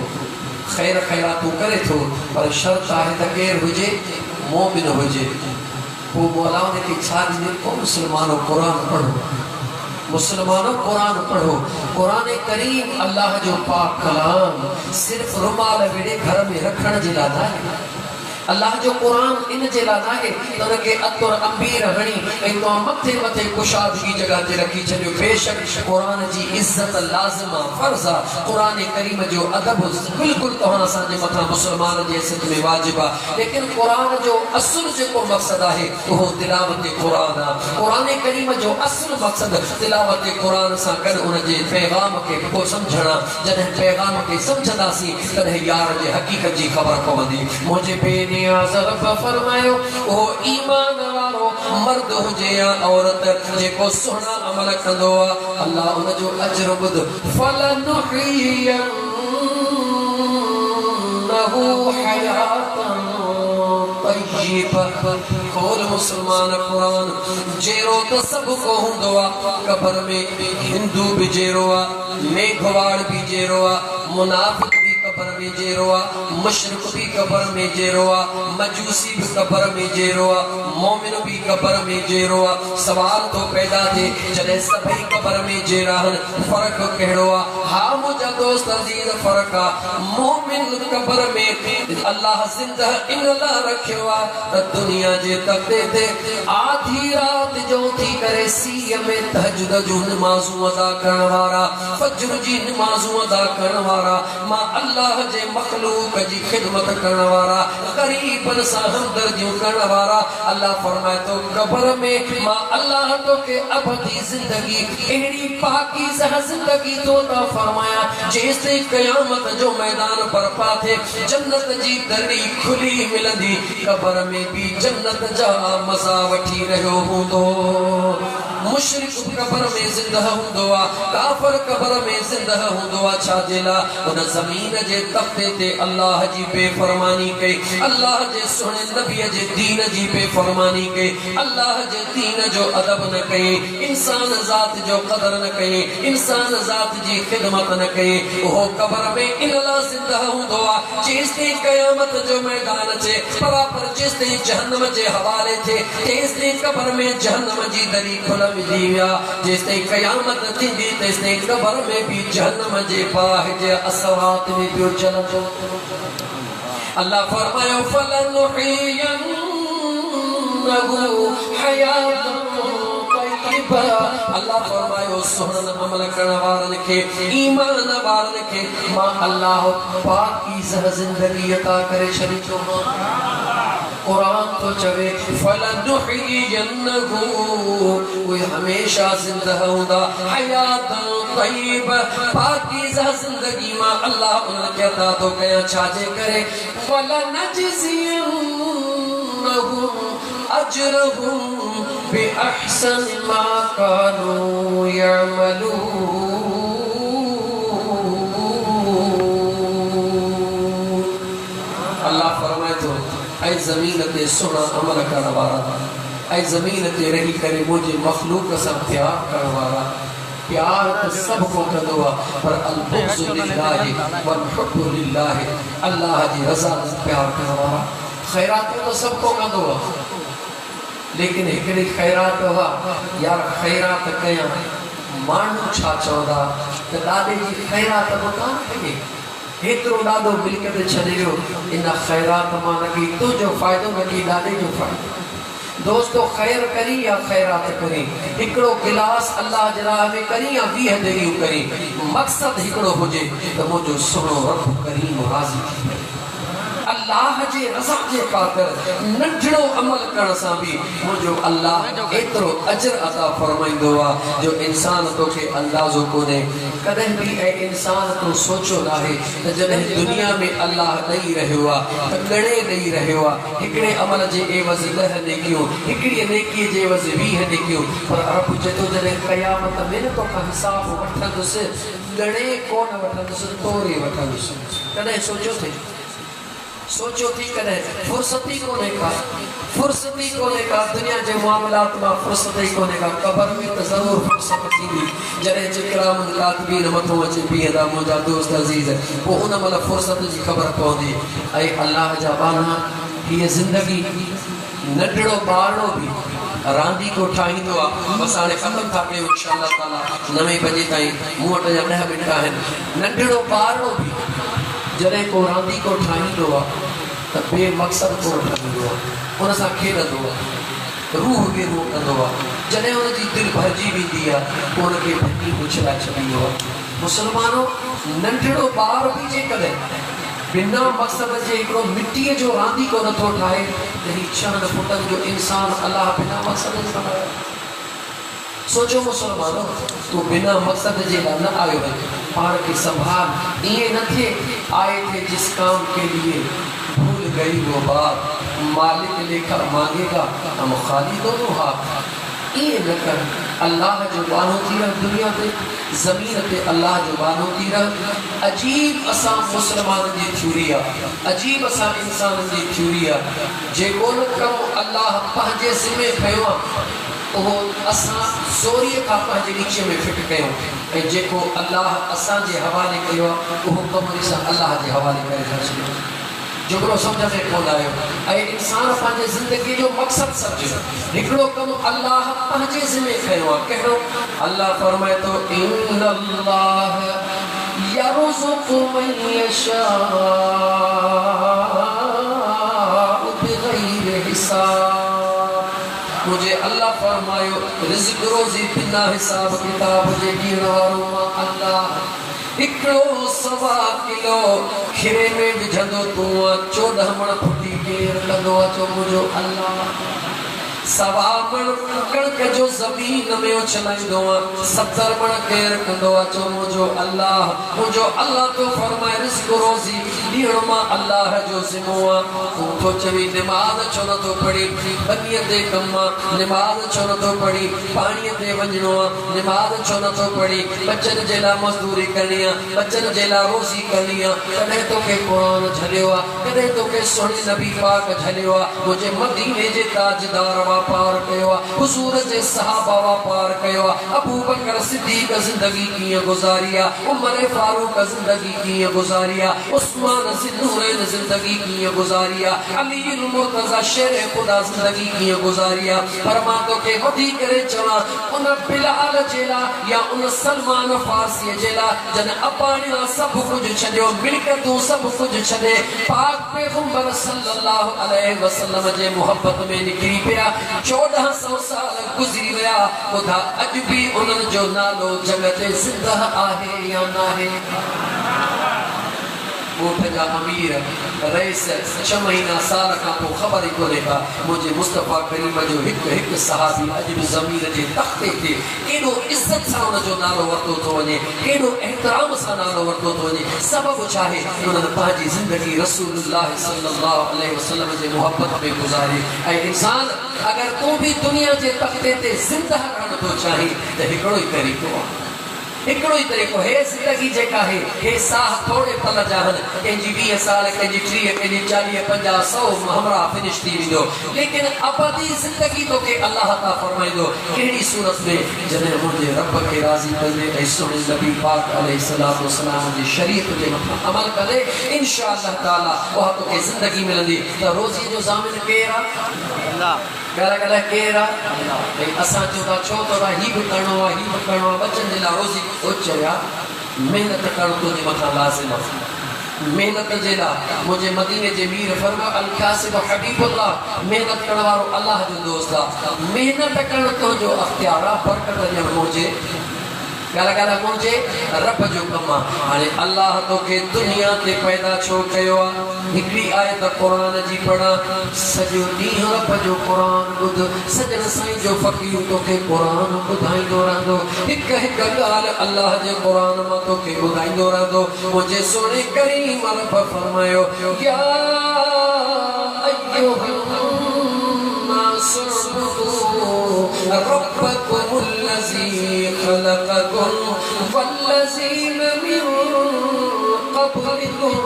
ख़ैर ख़ैरातूं करे थो पर शर्त आहे त केरु हुजे मोमिन हुजे पोइ मौला उनखे छा ॾिने पोइ मुस्लमानो क़ुरान पढ़ो मुसलमानों कुरान पढ़ो कुरान करीम अल्लाह जो पाक कलाम सिर्फ रुमाल विड़े घर में रखण जे लाइ नाहे अल्लाह जो कुरान इन जे लाइ नाहे त उनखे अतुर अंबीर हणी ऐं तव्हां मथे मथे कुशादगी जगह ते रखी छॾियो बेशक कुरान जी इज़त लाज़िम आहे फर्ज़ आहे कुरान करीम जो अदब बिल्कुलु तव्हां असांजे मथां मुसलमान जे हैसियत में वाजिब आहे लेकिन कुरान जो असुल जेको मक़सद आहे उहो तिलावत कुरान आहे कुरान करीम जो असुल मक़सद तिलावत कुरान सां गॾु उन जे पैगाम खे पोइ सम्झणा जॾहिं पैगाम खे सम्झंदासीं तॾहिं यार जे हक़ीक़त जी ख़बर पवंदी मुंहिंजे बेनियाज़ रब फरमायो ओ ईमान वारो मर्द हुजे या औरत जेको सुहिणा अमल कंदो आहे अल्लाह उन जो अजर ॿुध फलनुहयन्नहु हयातन तय्यबा खोल मुसलमान कुरान जेरो त सब को हूंदो आहे कब्र में हिंदू भी जेरो आहे मेघवाड़ भी जेरो आहे मुनाफिक कब्र में जेरो आहे मुशरिक भी कब्र में जेरो आहे मजूसी भी कब्र में जेरो आहे मोमिन भी कब्र में जेरो आहे सवाल तो पैदा थे जॾहिं सभई कब्र में जेरा आहिनि फ़र्क़ कहिड़ो आहे हा मुंहिंजा दोस्त अज़ीज़ फ़र्क़ आहे मोमिन कब्र में अल्लाह ज़िंदा इन लाइ रखियो आहे त दुनिया जे तख़्ते ते आधी रात जो थी करे सीअ में तहज्जुद जूं नमाज़ूं अदा करण वारा फज्र जी नमाज़ूं अदा करण वारा मां अल्लाह जे मखलूक जी खिदमत करण वारा गरीबन सां हमदर्दियूं करण वारा अल्लाह फरमाए तो कब्र में मां अल्लाह तो के अबदी जिंदगी एड़ी पाकीज़ा जिंदगी तो ता फरमाया जेसे क़यामत जो मैदान बर्पा थे जन्नत जी दरी खुली मिलंदी कब्र में भी जन्नत जा मज़ा वठी रहियो हूंदो मुशरिक कब्र में ज़िंदा हूंदो आहे काफ़िर कब्र में ज़िंदा हूंदो आहे छा जे लाइ उन ज़मीन जे जे तख्ते ते अल्लाह जी बेफरमानी कई, अल्लाह जे सुने नबी जे दीन जी बेफरमानी कई, अल्लाह जे दीन जो अदब न कई, इंसान ज़ात जो कदर न कई, इंसान ज़ात जी खिदमत न कई, वो कब्र में इनला जिंदा हुंदो आ जेसते क़यामत जो मैदान चे बराबर जेसते जहन्नम जे हवाले थे तेसते कब्र में जहन्नम जी दरी खुला मिली विया, जेसते क़यामत थींदी तेसते कब्र में भी जहन्नम जे पाह जे असवात में पियो चलंदो। अल्लाह फरमायो फलनुहियन्नहु हयातन तय्यबा। अल्लाह फरमायो सुहन अमल करण वारन के ईमान वारन के मां अल्लाह पाकीज़ जिंदगी अता करे छड़ी छो। कुरान तो चवे फलनुहियन्नहु वो हमेशा जिंदा होगा हयातन तय्यबा पाकीज़ा जिंदगी मां अल्लाह उनके अता तो कया छाजे करे वलनजज़ियन्नहुम अजरहुम बिअहसन मा कानू यअमलून। अल्लाह फरमाए तो ऐ ज़मीन ते सुना अमल करण वारा, ऐ ज़मीन ते रही करे मुझे मखलूक से प्यार करण वारा, प्यार तो सबको कंदो आ पर अल-बुग़्ज़ु लिल्लाहि वल हुब्बु लिल्लाहि, अल्लाह जी रज़ा से प्यार करण वारा। खैरात तो सबको कंदो आ लेकिन हिकड़ी खैरात हुआ यार खैरात कया माण्हू छा चवंदा त ॾाॾे जी खैरात बि कान कई हेतिरो ॾाढो मिल्कियत छॾे वियो इन खैरात मां न की तुंहिंजो फ़ाइदो न की ॾाॾे जो फ़ाइदो। दोस्तो खैर करी या खैरात करी हिकिड़ो गिलास अल्लाह जे राह में करी या 20 देरियूं करी मक़सद हिकिड़ो हुजे त मुंहिंजो सुहिणो रब करीम राज़ी थी वञे। अल्लाह जे रज़ा जे ख़ातिर नंढड़ो अमल करण सां भी मुझो अल्लाह एतिरो अजर अता फरमाईंदो आ जो इंसान तोखे अंदाज़ो कोने। कदें भी ए इंसान तो सोचो नाहे त जॾहिं दुनिया में अल्लाह ॾेई रहियो आ त घणे ॾेई रहियो आ हिकिड़े अमल जे एवज़ 10 नेकियूं हिकिड़ी नेकीअ जे एवज़ 20 नेकियूं पर रब चए थो जॾहिं क़यामत में न तोखां हिसाब वठंदुसि घणे कोन वठंदुसि तोरे वठंदुसि। कॾहिं सोचो थी कदें फुर्सती कोने का दुनिया के मामलात में फुर्सत ही कोने का कब्र में तो जरूर फुर्सत थी जॾहिं जिक्राम कातबीन मथो अचे बीहंदा मुंहिंजा दोस्त अज़ीज़ पोइ उन महिल फुर्सत जी ख़बर पवंदी। ऐं अल्लाह जा बाना हीअ ज़िंदगी नंढड़ो ॿारड़ो भी रांदी को ठाहींदो आहे बस हाणे ख़त्म था कयूं इंशाअल्लाह ताला 9 बजे ताईं मूं वटि 10 मिंट आहिनि। नंढड़ो ॿारड़ो भी जॾहिं को रांदी को ठाहींदो आहे त बेमक़सद को ठाहींदो आहे उन सां खेॾंदो आहे रूह बेरूह कंदो आहे जॾहिं उनजी दिलि भरिजी वेंदी आहे पोइ उनखे भॼी उछलाए छॾींदो आहे। मुस्लमानो नंढड़ो ॿार बि जेकॾहिं बिना मक़सद जे हिकिड़ो मिटीअ जो रांदी को नथो ठाहे त ही 6 फुटनि जो इंसान अल्लाह बिना मक़सद जे बनायो। सोचो मुसलमानो तू बिना मकसद जे लाइ न आयो है पाण खे संभाल ये न थे आए थे जिस काम के लिए भूल गई वो बात मालिक लेखा मांगेगा हम खाली दोनों हाथ। ये न कर अल्लाह जो बानो थी रह दुनिया पे ज़मीन पे अल्लाह जो बानो थी रह। अजीब असा मुसलमान जी थ्योरी अजीब असा इंसान जी थ्योरी जेको न कम अल्लाह पंहिंजे ज़िम्मे खयो वो असा ज़ोरीअ खां पंहिंजे नीचे में फिट कयूं ऐं जेको अल्लाह असां जे हवाले कयो वो कम असां अल्लाह जे हवाले करे था छॾियो जोगरो समझ में कोन आयो। ऐं इंसान पंहिंजे ज़िंदगी जो मक़सद सम्झो हिकिड़ो कम अल्लाह पंहिंजे ज़िम्मे खयो आहे कहिड़ो अल्लाह फरमाए थो इन्नल्लाह यरज़ुक़ु मन यशाअ बिग़ैरि हिसाब। मुझे अल्लाह फरमायो रिज़्क़ रोज़ी बिना हिसाब किताब जे ॾियण वारो मां अल्लाह। हिकिड़ो 1.25 किलो खीरे में विझंदो तूं 14 मण फुटी केरु कंदो आहे चो मुंहिंजो अल्लाह। सवा मण कणक जो ज़मीन में उछलाईंदो 70 मण केर कंदो चो मुझो अल्लाह तो फरमाए रिज़्क़ रोज़ी ॾियणो मां अल्लाह जो ज़िम्मो तू तो चवी नमाज़ छो नथो पढ़ी बनीअ ते कम नमाज़ छो नथो पढ़ी पाणीअ ते वञणो नमाज़ छो नथो पढ़ी बच्चन जे लाइ मज़दूरी करणी बच्चन जे लाइ रोज़ी करणी कॾहिं तोखे क़ुरान झलियो कॾहिं तोखे सुहिणी नबी पाक झलियो मुझे मदीने जे ताजदार पार कयो हुजूर जे सहाबा पार कयो अबू बकर सिद्दीक़ ज़िंदगी कीअं गुज़ारी उमर फारूक ज़िंदगी कीअं गुज़ारी उस्मान ज़िन्नूरैन ज़िंदगी कीअं गुज़ारी अली मुर्तज़ा शेर खुदा ज़िंदगी कीअं गुज़ारी पर मां तोखे वधी करे चवां उन बिलाल जे लाइ या उन सलमान फारसी जे लाइ जन अपाणिया सब कुछ छॾियो मिल्कतूं सब कुछ छॾे पाक पैगंबर सल्लल्लाहु अलैहि वसल्लम जे मोहब्बत में निकिरी पिया 1400 साल गुज़री विया ॿुधा अॼु बि उन्हनि जो नालो जग ते ज़िंदा आहे या नाहे ॻोठ जा अमीर रईस 6 महीना साल खां पोइ ख़बर ई कोन्हे का मुंहिंजे मुस्तफ़ा करीम जो हिकु सहाबी अॼु बि ज़मीन जे तख़्ते ते केॾो इज़त सां हुन जो नालो वरितो थो वञे केॾो एहतराम सां नालो वरितो थो वञे सबबु छा आहे उन्हनि पंहिंजी ज़िंदगी रसूलुल्लाह सल्लल्लाहु अलैहि वसल्लम जे मोहब्बत में गुज़ारी ऐं इंसान अगर तू भी दुनिया के तख्ते ते जिंदा रहना तो चाहे तो हिकड़ो ही तरीको है जिंदगी जेका है हे साह थोड़े पल जाहन कंहिंजी 20 साल कंहिंजी 30 कंहिंजी 40 50 100 हमरा फिनिश थी विंदो लेकिन अबदी जिंदगी तो के अल्लाह ता फरमाइंदो केड़ी सूरत में जने मुझे रब के राजी करे ऐं सुने नबी पाक अलैहि सलातो सलाम जी शरीयत के अमल करे इंशाअल्लाह ताला वह तो के जिंदगी मिलंदी तो रोजी जो ज़ामिन केरा अल्लाह गला केरा भाई असा जो ता छो तो ही भी करणो बच्चन जे ला रोजी ओचया मेहनत करणो तो मथा लाज़िम मेहनत जे ला मुझे मदीने जे मीर फरमा अल कासिब हबीबुल्लाह मेहनत करण वारो अल्लाह जो दोस्त मेहनत करण तो जो अख्तियार बरकत ॾियण मुझे गला मुझे रब जो कम हाने अल्लाह तो के दुनिया ते पैदा छो कयो हिकड़ी आयत कुरान जी पढ़ा सजो दी रब जो कुरान बुध सजन साईं जो फकीर तो के कुरान बुधाइंदो रहंदो हिक गाल अल्लाह जे कुरान मां तो के बुधाइंदो रहंदो मुझे सोने करीम रब फरमायो या रब्बकुमुल्लज़ी खलक़कुम वल्लज़ीन मिन क़ब्लिकुम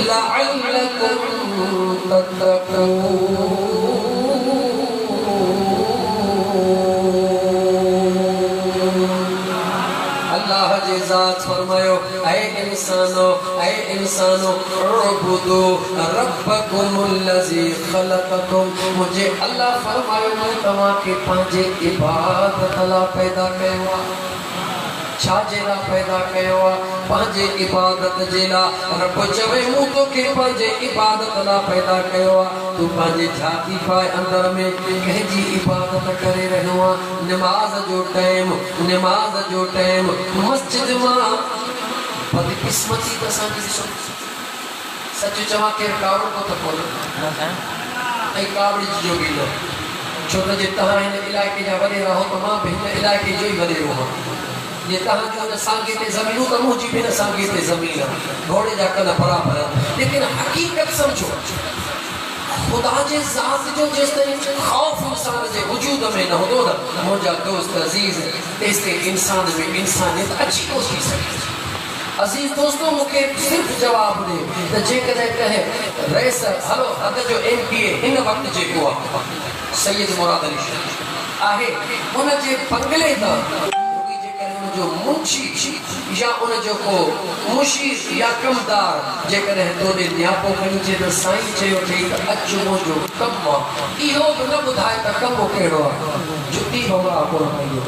लअल्लकुम तत्तक़ून अल्लाह जे ज़ात फरमायो ऐ इंसानो उबुदू रब्बकुमुल्लज़ी खलक़कुम मुझे अल्लाह फरमायो मैं तव्हां के पंहिंजे इबादत लाइ पैदा कयो छा जे लाइ पैदा कयो पंहिंजे इबादत जे लाइ रब चवे मूं तोखे पंहिंजे इबादत लाइ पैदा कयो तू पंहिंजे छाती पाए अंदर में कंहिंजी इबादत करे रहियो आहे नमाज जो टाइम मस्जिद मां बदकिस्मती त असांजी ॾिसो सच चवां केरु कावड़ को त कोन्हे ऐं कावड़ी जो बि न छो त जे तव्हां हिन इलाइक़े जा वॾेरा हो त मां बि हिन इलाइक़े जो ई वॾेरो आहियां ये तहां जो न सांगे ते ज़मीनूं त मुंहिंजी बि न सांगे ते ज़मीन घोड़े जा कन बराबर लेकिन हकीकत समझो खुदा जे ज़ात जो जेसिताईं ख़ौफ इंसान जे वजूद में न हूंदो न मुंहिंजा दोस्त अज़ीज़ तेसिताईं इंसान में इंसानियत अची कोन थी सघे अज़ीज़ दोस्तों मुझे सिर्फ जवाब दे तो जेकॾहिं कहे रईस हलो हद जो MPA हिन वक्त जेको आहे सैयद मुराद अली शाह आहे उन जे बंगले दा जो मुंशी या उन जो को मुशीर या कमदार जेकॾहिं तोड़े न्यापो खणी जे त साईं चयो अथई त अचु मुंहिंजो कमु आहे इहो बि न ॿुधाए त कमु कहिड़ो आहे जुती भवरा कोन पाईंदो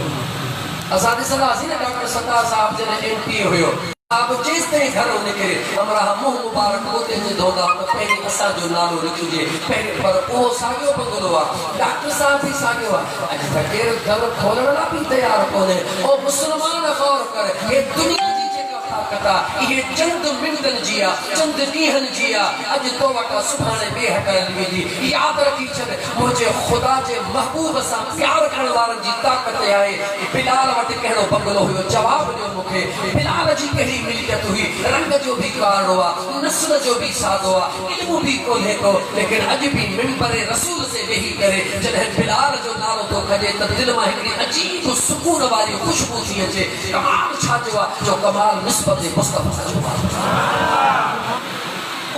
असां ॾिसंदासीं न डॉक्टर सत्तार साहब जॾहिं MPA हुयो आप जिस तरह घर निकले हमरा मुंह मुबारक होते जे धोदा त पहिरीं असां जो नालो लिखिजे पहिरीं पर उहो साॻियो बंगलो आहे डॉक्टर साहब भी साॻियो आहे अॼु त केरु घर खोलण लाइ बि तयार कोन्हे ओ मुस्लमान गौर करे हे दुनिया जी जेका कता ये चंद मिंटन जिया चंद नीहन जिया अज तो वटा सुभाणे बेहतर दी याद रखी छे मुझे खुदा जे महबूब सा प्यार करण वारन जी ताकत आए बिलाल वट कहणो बंगलो हुयो जवाब दियो मुखे बिलाल जी कही मिलियत हुई रंग जो भी कारण हुआ नस्ल जो भी साद हुआ इल्म भी कोन्हे को लेकिन अज भी मिंबर रसूल से वेही करे जॾहिं बिलाल जो नालो तो खजे त दिल में हिकड़ी अजीब सुकून वाली खुशबू थी अचे कमाल छा जो आहे जो कमाल निस्बत मुस्तफा जो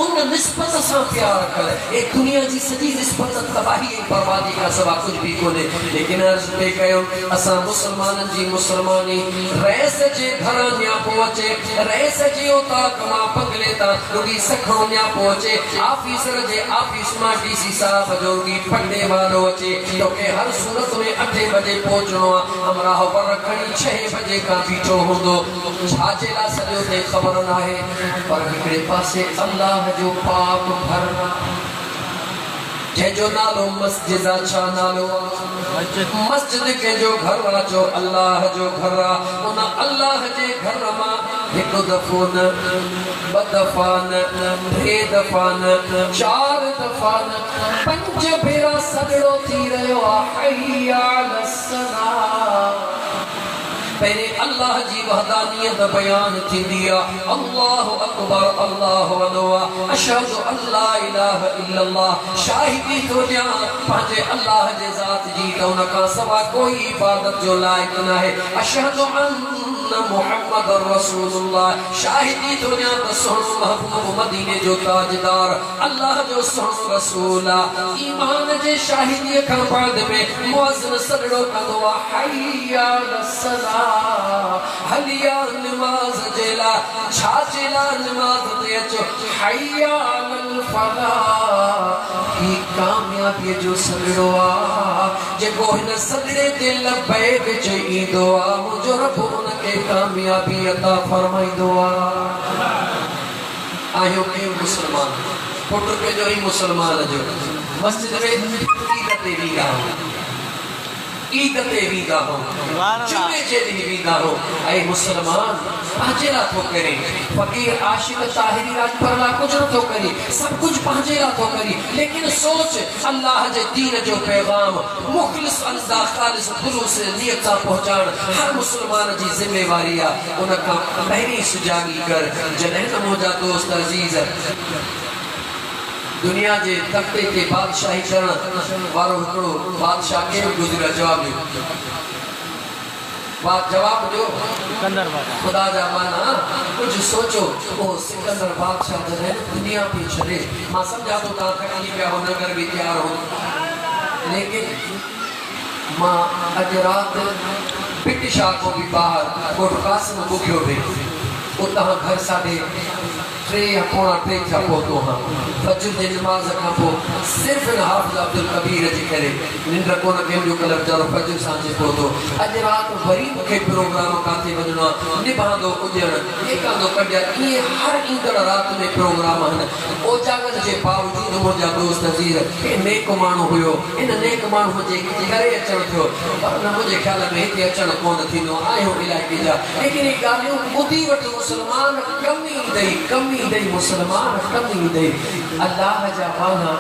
उन निस्बत से प्यार करे एक दुनिया की सजी निस्बत तबाही और बर्बादी का सवा कुछ भी कोने लेकिन अर्ज पे कयो असा मुसलमान जी मुसलमानी रह सजे घर न्या पहुंचे रह सजे ओता कमा पगले ता रुगी सखो न्या पहुंचे ऑफिसर जे ऑफिस मा डीसी साहब जोगी पट्टे वालो अचे तो के हर सूरत में 8 बजे पहुंचनो हमरा पर खणी 6 बजे का बीठो होंदो छाजेला सजो ते खबर ना है पर हिकड़े पासे अल्लाह जो पाप भरना जो नालो मस्जिद अच्छा नालो मस्जिद के जो घर वाला जो अल्लाह जो घर उन अल्लाह जे घर मा एक दफो न ब दफा न 3 दफा न 4 दफा न 5 भेरा सगड़ो थी रयो हय्या अलस्सला पहले अल्लाह जी वहदानियत बयान थी दिया अल्लाहु अकबर अल्लाहु अकबर अशहदु अल्ला इलाहा इल्लल्लाह शाहिदी तो जा पांचे अल्लाह जे जात जी तो न का सवा कोई इबादत जो लायक ना है अशहदु अन्ना मुहम्मद रसूलुल्लाह शाहिदी तो जा सोहनो महबूब मदीने जो ताजदार अल्लाह जो सोहनो रसूला ईमान जे शाहिदी का बाद में मुअज्जिन सगड़ो कंदो हय्या अलस्सला हलिया नमाज जेला छाचेला नमाज ते अचो हय्या अलल फलाह की कामयाबी जो सगड़ो आ जे को हिन सगड़े ते लबैक चईंदो आ मुझो रब उनके कामयाबी अता फरमाईंदो आ आयो के मुसलमान पुट के जो ही मुसलमान जो मस्जिद में ईद ते भी गाओ ईद ते भी गाओ जुमे जे दी भी गाओ ऐ मुसलमान पांचेला तो करे फकीर आशिक ताहिरी राजपरला कुछ न तो करी सब कुछ पांचेला तो करी लेकिन सोच अल्लाह जे दीन जो पैगाम मुखलिस अंदाज खालिस खुलूस नियत सा पहुंचाण हर मुसलमान जी जिम्मेवारी आ उनका पहली सुजागी कर जॾहिं त मुंहिंजा दोस्त अजीज दुनिया जे तख्ते ते बादशाही करण वारो हिकड़ो बादशाह के गुजरा जवाब दियो बात जवाब दो सिकंदर बादशाह खुदा जा माना कुछ सोचो ओ सिकंदर बादशाह जने दुनिया पे चले मां समझा तो ता तकलीफ पे हो नगर भी तैयार हो लेकिन मां अज रात पिटिशा को भी बाहर कोट कासिम को क्यों भी उता घर साडे 3 या 3 था पोतो हां फजर जे नमाज का पो सिर्फ हाफिज अब्दुल कबीर जी करे निंद्र कोन के जो कलर जरो फजर सांजे पोतो अज रात वरी के प्रोग्राम काते वजनो निभांदो उजण एकांदो कड्या ये हर ईंदड़ रात में प्रोग्राम हन ओ जागत जे बावजूद मुजा दोस्त अजीज के नेक मानो हुयो इन नेक मानो जे करे अचण थियो पर न मुझे ख्याल में हिते अचण कोन थीनो आयो इलाके जा लेकिन ये गालियों बुद्धि वट मुसलमान कमी दई मुसलमान कमी दई अल्लाह जा माना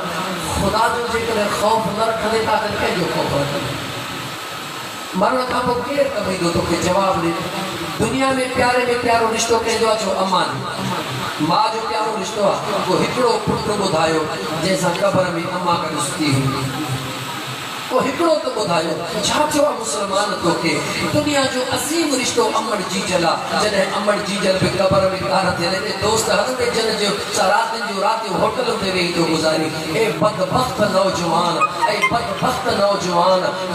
खुदा जो जेकर खौफ न रखने ता के जो खौफ रखने मरण का वो केर कभी दो तो के जवाब दे दुनिया में प्यारो रिश्तो के जो अमान मां जो प्यारो रिश्तो वो हिकड़ो पुत्र बुधायो जैसा कब्र में अम्मा का सुती हुई वो हिकड़ो तो बुधायो छाचो मुसलमान तो के दुनिया जो असीम रिश्तो अमर जी जला जने अमर जी जल पे कब्र में कार थे ले दोस्त हरते जन जो रात जो रात होटल पे रही तो गुजारी ए बदबख्त नौजवान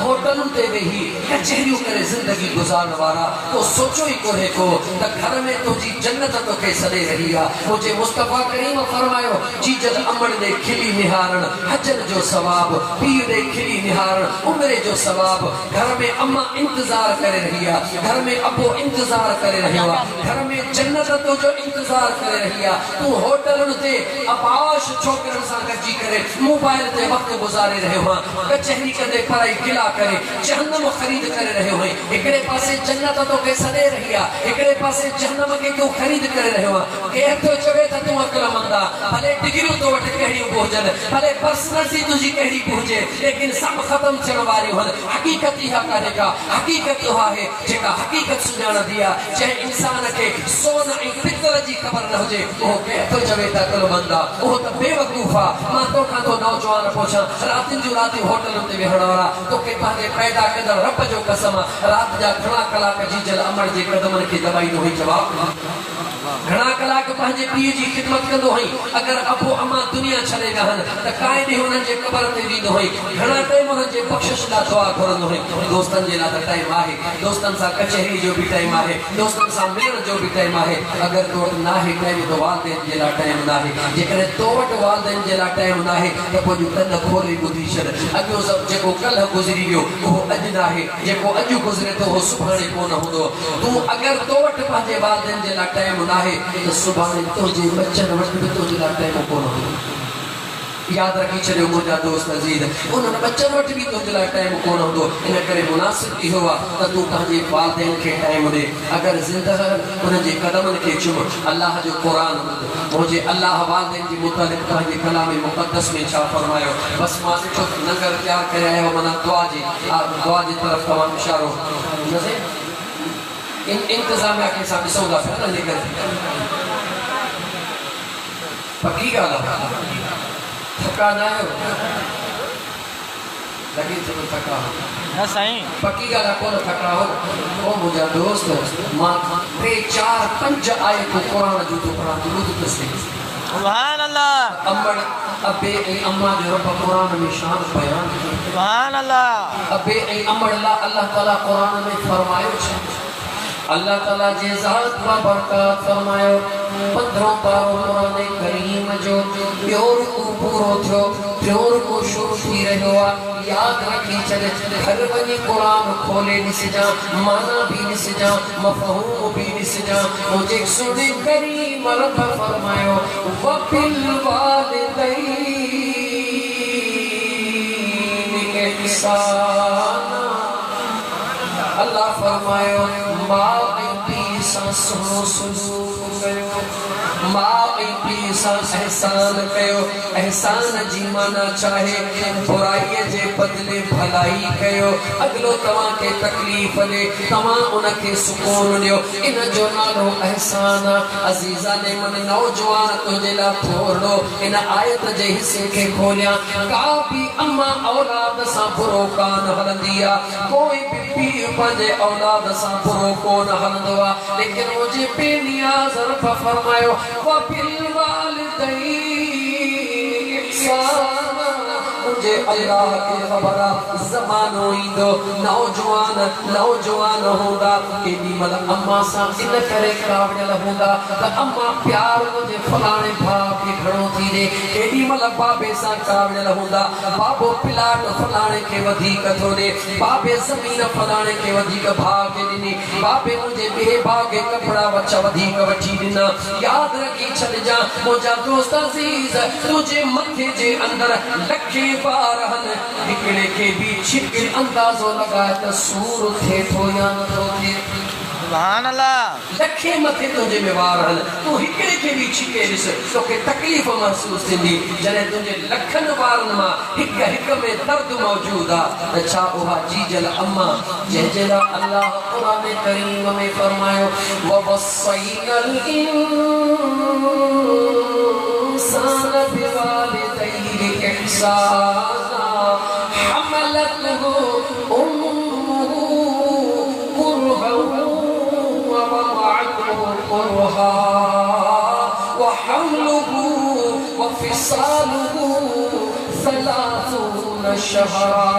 होटल पे रही कचहरियों करे जिंदगी गुजारने वाला तो सोचो ही कोहे को त घर में तो जी जन्नत तो के सदे रही है मुझे मुस्तफा करीम फरमायो जी जल अमर ने खिली निहारण हजर जो सवाब पीर ने खिली निहारण कारण उम्र जो सवाब घर में अम्मा इंतजार करे रही है, घर में अबो इंतजार करे रही है, घर में जन्नत तो जो इंतजार करे रही है। तू होटल ते अपाश छोकरन सा गजी करे मोबाइल ते वक्त गुजारे रहे हो, कचहरी कदे पढ़ाई गिला करे जहन्नम खरीद करे रहे हो। एकड़े पासे जन्नत तो के सदे रही है, एकड़े पासे जहन्नम के क्यों खरीद करे रहे हो। के तो चवे त तू अक्लमंदा भले डिग्री तो वट कहिड़ी पहुंचन, भले पर्सनालिटी तुझी कहिड़ी पहुंचे, लेकिन सब खत्म थियण वारी हो। हकीकत इहा काने का, हकीकत उहा है जेका हकीकत सुञाण दिया। चाहे इंसान के सोन ऐं फितर जी खबर न हुजे, ओ के तो चवे त अक्लमंदा, ओ त बेवकूफा। मां तो खां तो नौजवान पोछा रातिन जो राति होटल ते वेहण वारा तो के पंहिंजे पैदा कंदड़ रब जो कसम रात जा घणा कलाक जी जल अमर जे कदमन के दबाई न हुई जवाब। घणा कलाक पंहिंजे पीउ जी खिदमत कंदो हुई। अगर अबो अम्मा दुनिया छॾे विया त काई ॾींहुं हुननि जे क़बर ते वेंदो हुई। घणा टाइम हुननि जे बख़्शिश लाइ दुआ घुरंदो हुई। दोस्तनि जे लाइ त टाइम आहे, दोस्तनि सां कचहरी जो बि टाइम आहे, दोस्तनि सां मिलण जो बि टाइम आहे। अगर तो वटि नाहे टाइम त वालदेन जे लाइ टाइम नाहे। जेकॾहिं तो वटि वालदेन जे लाइ टाइम नाहे त पोइ कन खोले ॿुधी छॾ। अॻियो सभु जेको कल्ह गुज़री वियो उहो अॼु नाहे, जेको अॼु गुज़रे थो उहो सुभाणे कोन हूंदो। तूं अगर तो वटि पंहिंजे वालदेन जे लाइ टाइम नाहे त सुभाणे तुंहिंजे बच्चनि वटि बि तुंहिंजे लाइ टाइम कोन हूंदो। याद रखी छॾियो मुंहिंजा दोस्त अज़ीज़, उन्हनि बच्चनि वटि बि तुंहिंजे लाइ टाइम कोन हूंदो। इन करे मुनासिब इहो आहे त तूं पंहिंजे वालदेन खे टाइम ॾे। अगर ज़िंदह उनजे कदमनि खे चुम, अल्लाह जो क़ुरान ॿुध। मुंहिंजे अल्लाह वालदेन जे मुतालिक़ पंहिंजे कलाम मुक़द्दस में छा फरमायो। बसि मां ॾिठो नगर तयारु करे आयो, माना दुआ जी तरफ़ तमामु इशारो इंतज़ामिया के साथ ॾिसूं था पिया न लेकर पक्की ॻाल्हि आहे। थका न आहियो, लॻे थो थका न साईं, पक्की ॻाल्हि आहे कोन थका हो। ओ मुंहिंजा दोस्त, मां 3, 4, 5 आयतूं क़ुरान जूं थो पढ़ां, तूं ॿुध त सही। सुभान अल्लाह, अम्मड़ अबे ऐं अम्मा जो रब क़ुरान में शान बयान कई। सुभान अल्लाह, अबे ऐं अम्मड़ लाइ अल्लाह ताला क़ुरान में फरमायो छा। अल्लाह ताला जे ज़ात वा बरकत फरमायो। 15 पारो क़ुरान करीम जो ॿियो रुकू पूरो थियो, टियों रुकू शुरू थी रहियो आहे। याद रखी छॾ, घर वञी क़ुरान खोले ॾिसजां, माना बि ॾिसजां, मफ़हूम बि ॾिसजां। मुंहिंजे सुने करीम रब फरमायो वबिल वालिदैन इहसाना। अल्लाह फरमायो मां ऐं पीउ सां सुहिणो सलूक कयो, मां ऐं पीउ सां एहसान कयो। एहसान जी माना चाहे बुराईअ जे बदिले भलाई कयो। अगलो तव्हांखे तकलीफ़ ॾे, तव्हां उनखे सुकून ॾियो, इन जो नालो एहसान आहे। अज़ीज़ा ने मन नौजवान तुंहिंजे लाइ थोरो इन आयत जे हिसे खे खोलिया। का बि अम्मा औलाद सां बुरो कान हलंदी आहे, कोई बि पीउ पंहिंजे औलाद सां बुरो कोन हलंदो आहे। लेकिन मुंहिंजे बेनियाज़ रब फरमायो वबिल वालिदैन इहसाना। मुझे अल्लाह की खबर ज़मानो ईंदो, नौजवान हूंदा, केॾी महिल अम्मा सां इन करे कावड़ियल हूंदा त अम्मा प्यार मुंहिंजे फलाणे भाउ खे घणो थी ॾे। केॾी महिल बाबे सां कावड़ियल हूंदा, बाबो प्लाट फलाणे खे वधीक थो ॾे, बाबे ज़मीन फलाणे खे वधीक भाउ खे ॾिनी, बाबे मुंहिंजे ॿिए भाउ खे कपिड़ा वधीक वठी ॾिना। यादि रखी छॾिजां मुंहिंजा दोस्त अज़ीज़, तुंहिंजे मथे जे अंदरि लखे बार हन, हिकिड़े खे बि छिकिल अंदाज़ो लॻाए त सूर थिए थो या नथो थिए। सुभान अल्लाह, लखे मथे तुंहिंजे में वार हन, तूं हिकिड़े खे बि छिके ॾिस, तोखे तकलीफ़ महसूस थींदी। जॾहिं तुंहिंजे लखनि वारनि मां हिक में दर्द मौजूद आहे त छा उहा जीजल अम्मा जंहिंजे लाइ अल्लाह क़ुरान करीम में फरमायो ववस्सैनल इंसान बिवालिदैहि इहसाना हमलतहु उम्मुहु कुरहन ووضعته كرها وحمله وفصاله 30 شهرا।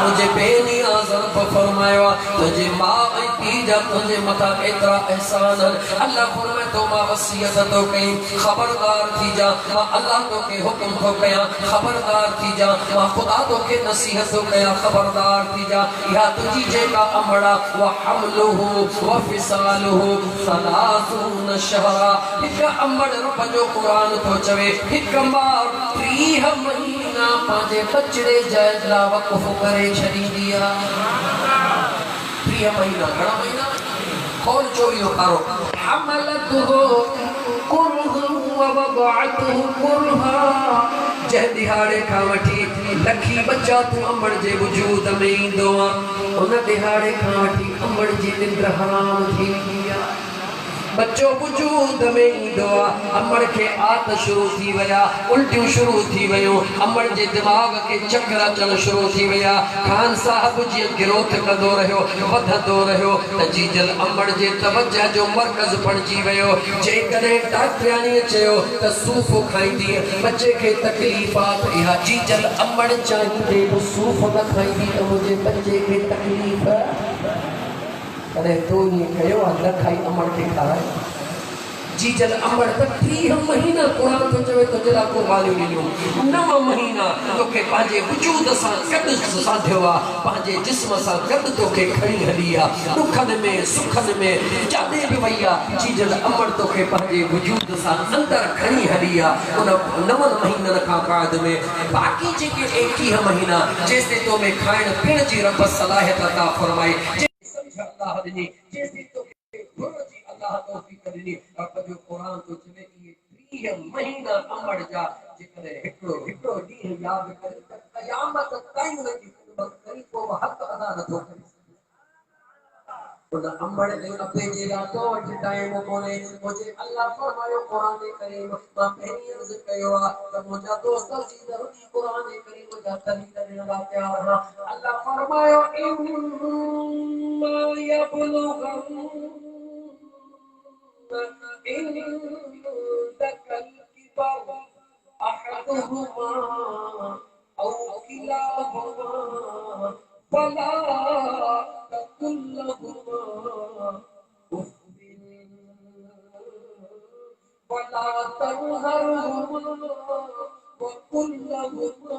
मुझे बेनियाज़ रब फरमायो तुझे मां ऐं पीउ तुझा तुझे मथा एतरा एहसान अल्लाह फरमाए तो मां वसियत तो कई खबरदार थी जा मां अल्लाह तो के हुक्म तो कया खबरदार थी जा मां खुदा तो के नसीहत तो कया खबरदार थी जा या तुझी जेका अमड़ा व हमलुहु व फिसालुहु सलासून शहरा हिक अमड़ रब जो कुरान तो चवे हिक मां 30 महीना पांजे बचड़े जयला वक़्फ करे छड़ी दिया 30 महीना घणा महीना कौन चोरियो करो हमलतुहु कुरहु व वदअतुहु कुरहा जह दिहाड़े का वठी लखी बच्चा तू अमड़ जे वजूद में ईंदो उन दिहाड़े का वठी अमड़ जी निंद्र हराम थी विया बच्चो वजूद में ईंदो अमड़ के आत शुरू थी वया उल्टियों शुरू थी वयो अमड़ जे दिमाग के चक्कर अचण शुरू थी वया खान साहब जी गिरोथ कंदो रहियो वधंदो रहियो त जीजल अमड़ जे तवज्जो जो मरकज पणजी वयो जे करे डॉक्टरानी चयो त सूफ़ खाईंदी बच्चे के तकलीफात इहा जीजल अमड़ चाहिए तो सूफ़ न खाईंदी त मुझे बच्चे के तकलीफ अरे तो ये कयो न खाई अमड़ के खाए जी जल अमड़ त 30 महीना कुरान तो चवे तो जरा को वालियो ॾिनो 9 महीना तोखे पंहिंजे वजूद सां गॾु साधियो आहे पंहिंजे जिस्म सां गॾु तोखे खणी हली आहे दुखनि में सुखनि में जाॾे बि वई आहे जी जल अमड़ तोखे पंहिंजे वजूद सां अंदरि खणी हली आहे उन 9 महीननि खां बाद में बाक़ी जेके 21 महीना जेसिताईं तो में खाइण पीअण जी रब सलाहियत अता फरमाए अल्लाह दी जैसे तो गुरुजी अल्लाह तौफीक दी रब जो कुरान तो चले ये 30 महीना अमड़ जा जिकरे हिकड़ो हिकड़ो दी याद कर कयामत ताईं उनकी खिदमत करी को हक अदा न थो करे उन अमड़ ने अपने जे रातो वठ टाइम कोने मुझे अल्लाह फरमायो कुरान करीम मां पहिरी अर्ज कयो आ त मुझा दोस्त जी जरूरी कुरान करीम जा तरीक़ा देने ला तैयार हां अल्लाह फरमायो इम्मा यबलुगन इंदकल किबर अहदुहुमा औ किलाहुमा फला तकुल लहुमा उफ वला तनहरहुमा वकुल लहुमा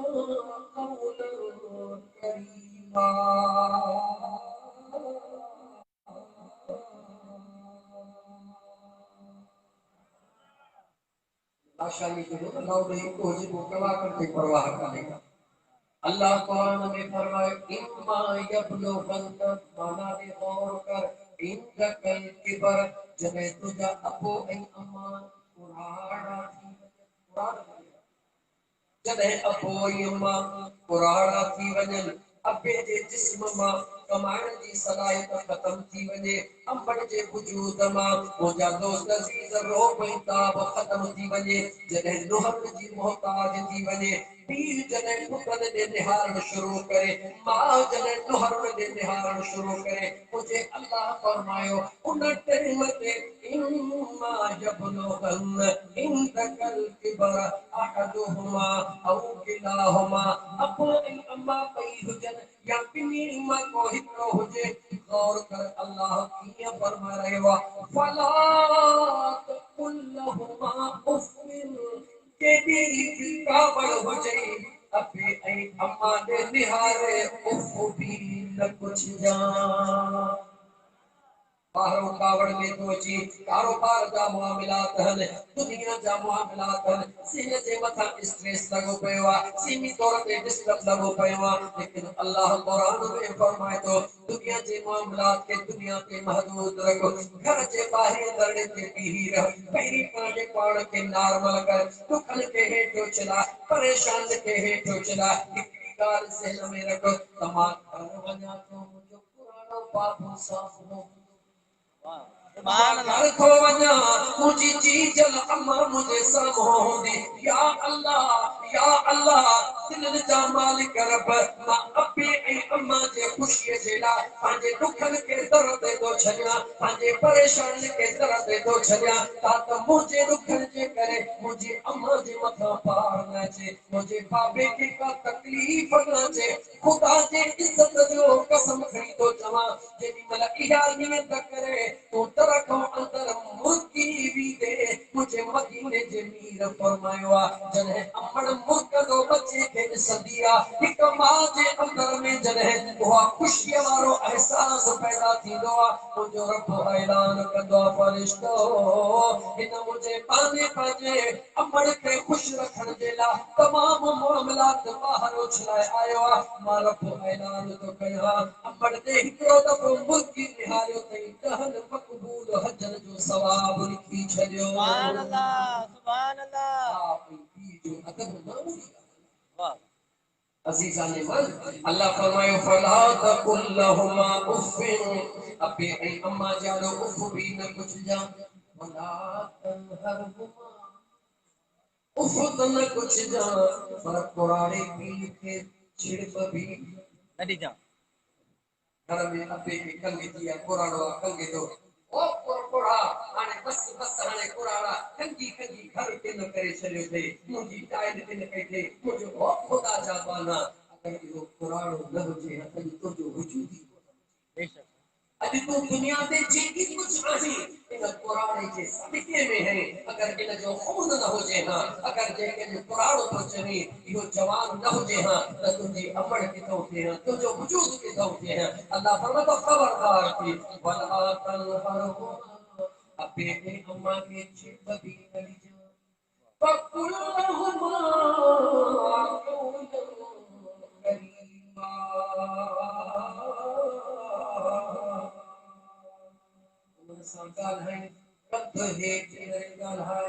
कौलन करीमा आशानी के लाउड को जी को कला करते परवाह करेगा अल्लाह कुरान में फरमाए इम्मा यबलुगन माना दे गौर कर इंदकल किबर जने तुझा अबो ऐ अम्मा कुराना थी जने अबो ऐ अम्मा कुराना थी वजन अबे जे जिस्म मां कमाइण जी सलाहियत खत्म थी वने अमड़ जे वजूद मां मुंहिंजा दोस्त अज़ीज़ रोब इंताब खत्म थी वने जॾहिं नुहर जी मोहताज थी वने पीर जॾहिं पुटनि ॾे निहारण शुरू करे मां जॾहिं नुहर ॾे निहारण शुरू करे मुंहिंजे अल्लाह फरमायो उन टाइम ते इम्मा यबलुगन इंदकल किबर अहदुहुमा औ किलाहुमा अबो ऐं अम्मा ॿई हुजनि या ॿिन्ही मां को हिकिड़ो हुजे गौर कर अल्लाह कीअं फरमा रहियो आहे फला तकुल लहुमा उफ़िन केॾी कावड़ हुजे अबे ऐं अम्मा ॾे निहारे उफ़ बि न पुछजां बाहरों कावड़ में तो अची कारोबार जा मामलात हन दुनिया जा मामलात हन सीने जे मथा स्ट्रेस लगो पयो आ सीमी तौर ते डिस्टर्ब लगो पयो आ लेकिन अल्लाह कुरान में फरमाए तो दुनिया जे मामलात के दुनिया ते महदूद रखो घर जे बाहर दरड़े ते बीही रह पहिरी पाणे पाण के नॉर्मल कर दुखन के हेठो चला परेशान के हेठो चला हिकड़ी गाल से में रखो तमा घर वञा तो मुझो पुरानो पाप साफ हो घर को वञा मुझी जी जल अम्मा मुझे साम्हूं हूंदी या अल्लाह दिल जा मालिक रब मां अबे ऐं अम्मा जे खुशी जेला पांजे दुखन के दर्द दो छलिया पांजे परेशान के दर्द दो छलिया तात मुझे दुखन जे करे मुझे अम्मा जे मथा पार न चे मुझे बाबे की का तकलीफ न चे खुदा जे इज्जत जो कसम खड़ी तो जमा जेदी मला इहा नियत करे तो तरखो अंदर मुर्गी भी दे मुझे मदीने जे मीर फरमायो जने अमड़ मुर्ग दो बच्चे के सदिया एक मां जे अंदर में जने वो खुशी वारो एहसास पैदा थींदो मुझो रब ऐलान कंदो फरिश्तो इन मुझे पाने पाजे अमड़ के खुश रखण जे ला तमाम मामलात बाहर उछलाए आयो मां रब ऐलान तो कया अमड़ दे हिकड़ो दफो मुर्गी निहारियो तई दहन मकबूल हजन जो सवाब लिखी छलियो सुभान अल्लाह, सुभान अल्लाह। आप की जो अदब मामूली वाह। अजीजान मन अल्लाह फरमायो फला तकुल्लहुमा उफ़िन अबे ऐ अम्मा जानो उफ भी न कुछ जा वला तनहरहुमा उफ तो न कुछ जा पर कुराने पीर के छिड़प भी नदी जा। घर में अबे के कंगे दिया कुरानो कंगे दो ओ कुरा आने बस बस आने कुराना कंगी कंगी घर के न करे चले थे मुझी टाइल के न कहते मुझे ओ खुदा जाबाना अगर यो कुरानो न हो जे अतन तो जो वजूदी बेशक। अभी तो दुनिया में जेकी कुछ आहे इन कुरान के सदके में है अगर इन जो खून न हो जे हां अगर जे के जो कुरान तो चवी यो जवान न हो जे हां तो तुझी अमर के तो थे तो जो वजूद के तो थे अल्लाह फरमाता खबरदार थी वला तनहरहु अबे के अम्मा के छिप भी नली जा फकुलहुमा कौलन करीमा संगाल है कद है गाल है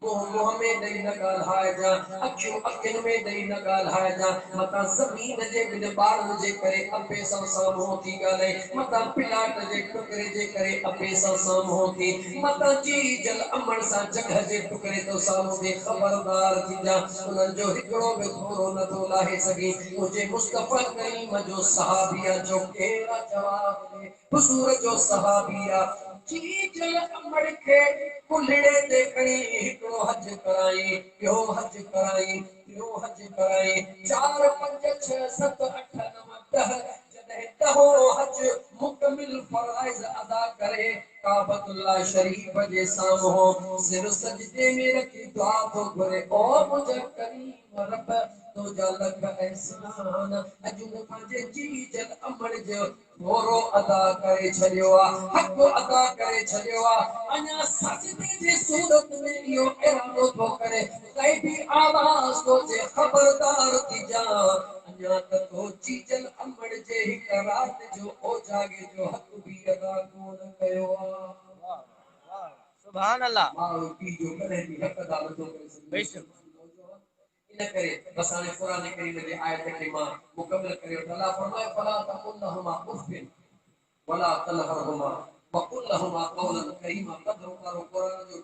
मोह में दई न गाल है जा अखियों अखिन में दई न गाल है जा मता जमीन जे बिन बार जे करे अपे संसाम होती गाले मता पिलाट जे टुकड़े जे करे अपे संसाम होती मता जी जल अमर सा जगह जे टुकड़े तो सामो दे खबरदार थी जा उन जो हिकड़ो में थोरो न तो लाहे सगी मुझे मुस्तफा करीम जो सहाबिया जो केरा जवाब दे हुजूर जो सहाबिया जी जल अमर के कुलड़े देखणी हिकड़ो हज कराई यो हज कराई यो हज कराई 4 5 6 7 8 9 10 जदे दहो हज मुकम्मिल फराइज अदा करे काबतुल्लाह शरीफ जे सामो सिर सजदे में रखी दुआ तो करे ओ मुझे करीम रब तो जलक एहसान अजुन पंजे जी जल अमर जो मोरो अदा करे छलियो हक अदा करे छलियो अन्या सजदे जे सूरत में यो इरादो तो करे गैबी आवाज तो जे खबरदार थी जा अन्या तो चीजल अमर जे हिक रात जो ओ जागे जो हक भी अदा कोन कयो वाह वाह। सुभान अल्लाह। मां की जो करे भी हक अदा तो करे बेशक। इन करे बसाने कुरान करीम जे आयत के मां मुकम्मल करे अल्लाह फरमाए फला तकुल्लहुमा उफ़िन वला तनहरहुमा वकुल लहुमा कौलन करीमा कदर करो कुरान जो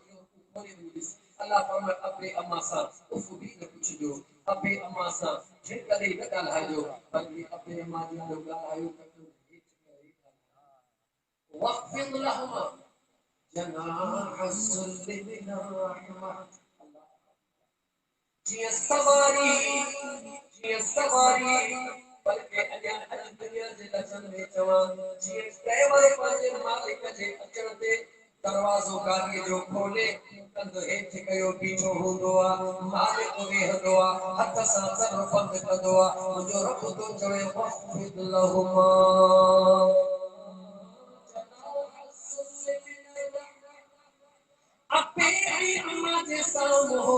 खोली मुझे अल्लाह फरमाए अपने अम्मा सा उफ भी न कुछ जो अपने अम्मा सा जिन करे न गाल जो बल्कि अपने अम्मा जी जो गाल आयो वक़्फ़िद लहुमा जनाह सुल्ल मिन रहमा जी सवारी बल्कि अजा अज दुनिया जे लचन में चवा जी ड्राइवर पंहिंजे मालिक जे अचण ते दरवाज़ो गाॾीअ जो खोले कंधु हेठि कयो बीठो हूंदो आहे मालिक वेहंदो आहे हथ सां सर बंदि कंदो आहे मुंहिंजो रब थो चवे वक़्फ़िद लहुमा अपे अम्मा जे सामो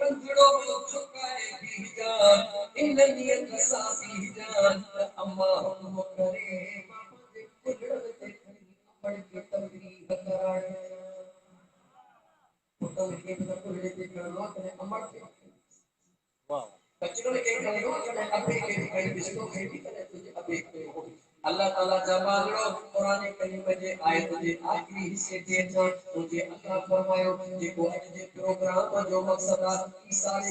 कंजड़ो झुकाए भी जान इन नियत सा भी जान अम्मा हुक्म करे बाबा जे कुलड़ ते खड़ी अमड़ के तमरीह कराए पुतल के कुलड़ ते खड़ो तने अमड़ के वाह। बचड़ो के खड़ो तने अबे के खड़ी बिस्को के भी तने तुझे अबे के हो अल्लाह ताला जमानो कुरान करीम जे आयत जे आखिरी हिस्से ते मुझे अल्लाह फरमायो जेको अज जे प्रोग्राम जो मकसद आहे ई सारे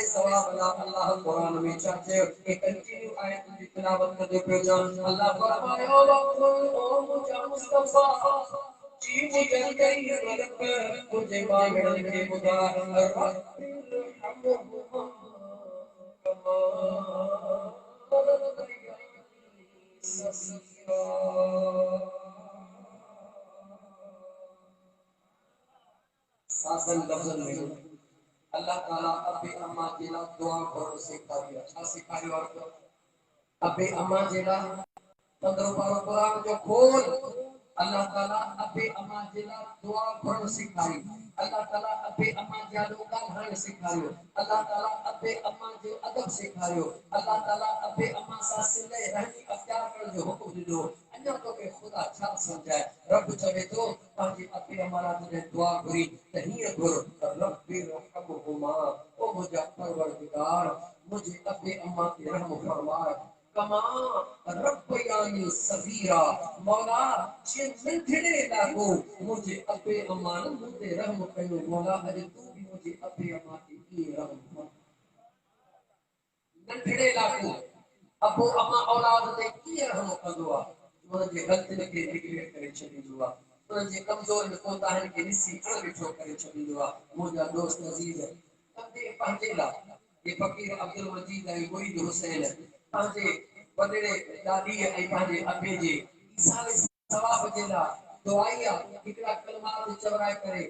सवाब अल्लाह कुरान में चर्चे ए कंटिन्यू आयत जी तिलावत करते पियो जान अल्लाह फरमायो ओ मुझे मुस्तफा जी जी करी रब मुझे बागड़ के खुदा रब साजन लफ्जन में अल्लाह ताला अबे अम्मा जिला दुआ करो सिखारियो अच्छा सिखारियो और अबे अम्मा जिला पंद्रह पारो कुरान जो खोल अल्लाह ताला अबे अम्मा जिला दुआ करो सिखाई अल्लाह ताला अबे अम्मा जानो गाल सिखारियो अल्लाह ताला अबे अम्मा जो अदब सिखारियो अल्लाह ताला अबे अम्मा सा सिले रहनी अख्तियार कर जो हुक्म दिलो अन्य तो के खुदा छा समझाए रब चवे तो पाजी अबे अम्मा तुझे दुआ करी तहिए गुर रब्बी रहमुहुमा ओ मुझे परवरदिगार मुझे अबे अम्मा की रहम फरमा कमा रब्बयानी सगीरा मौला जे नंढड़े लागो मुझे अबे अम्मा मुझे रहम कयो मौला अरे तू भी मुझे अबे अम्मा की रहम कर नंढड़े लागो अबो अम्मा औलाद ते की रहम कंदो आहे उन जे गलतियुनि खे निगलेक्ट करे छॾींदो आहे उन जे कमज़ोर में कोताहियुनि खे ॾिसी अणॾिठो करे छॾींदो आहे मुंहिंजा दोस्त अज़ीज़ कंदे पंहिंजे लाइ ये फकीर अब्दुल मजीद ऐं मुईद हुसैन पंहिंजे वॾेरे दादी ऐं पंहिंजे अबे जे ईसाले सवाब जे लाइ दुआई हिकिड़ा कलमात चवराए करे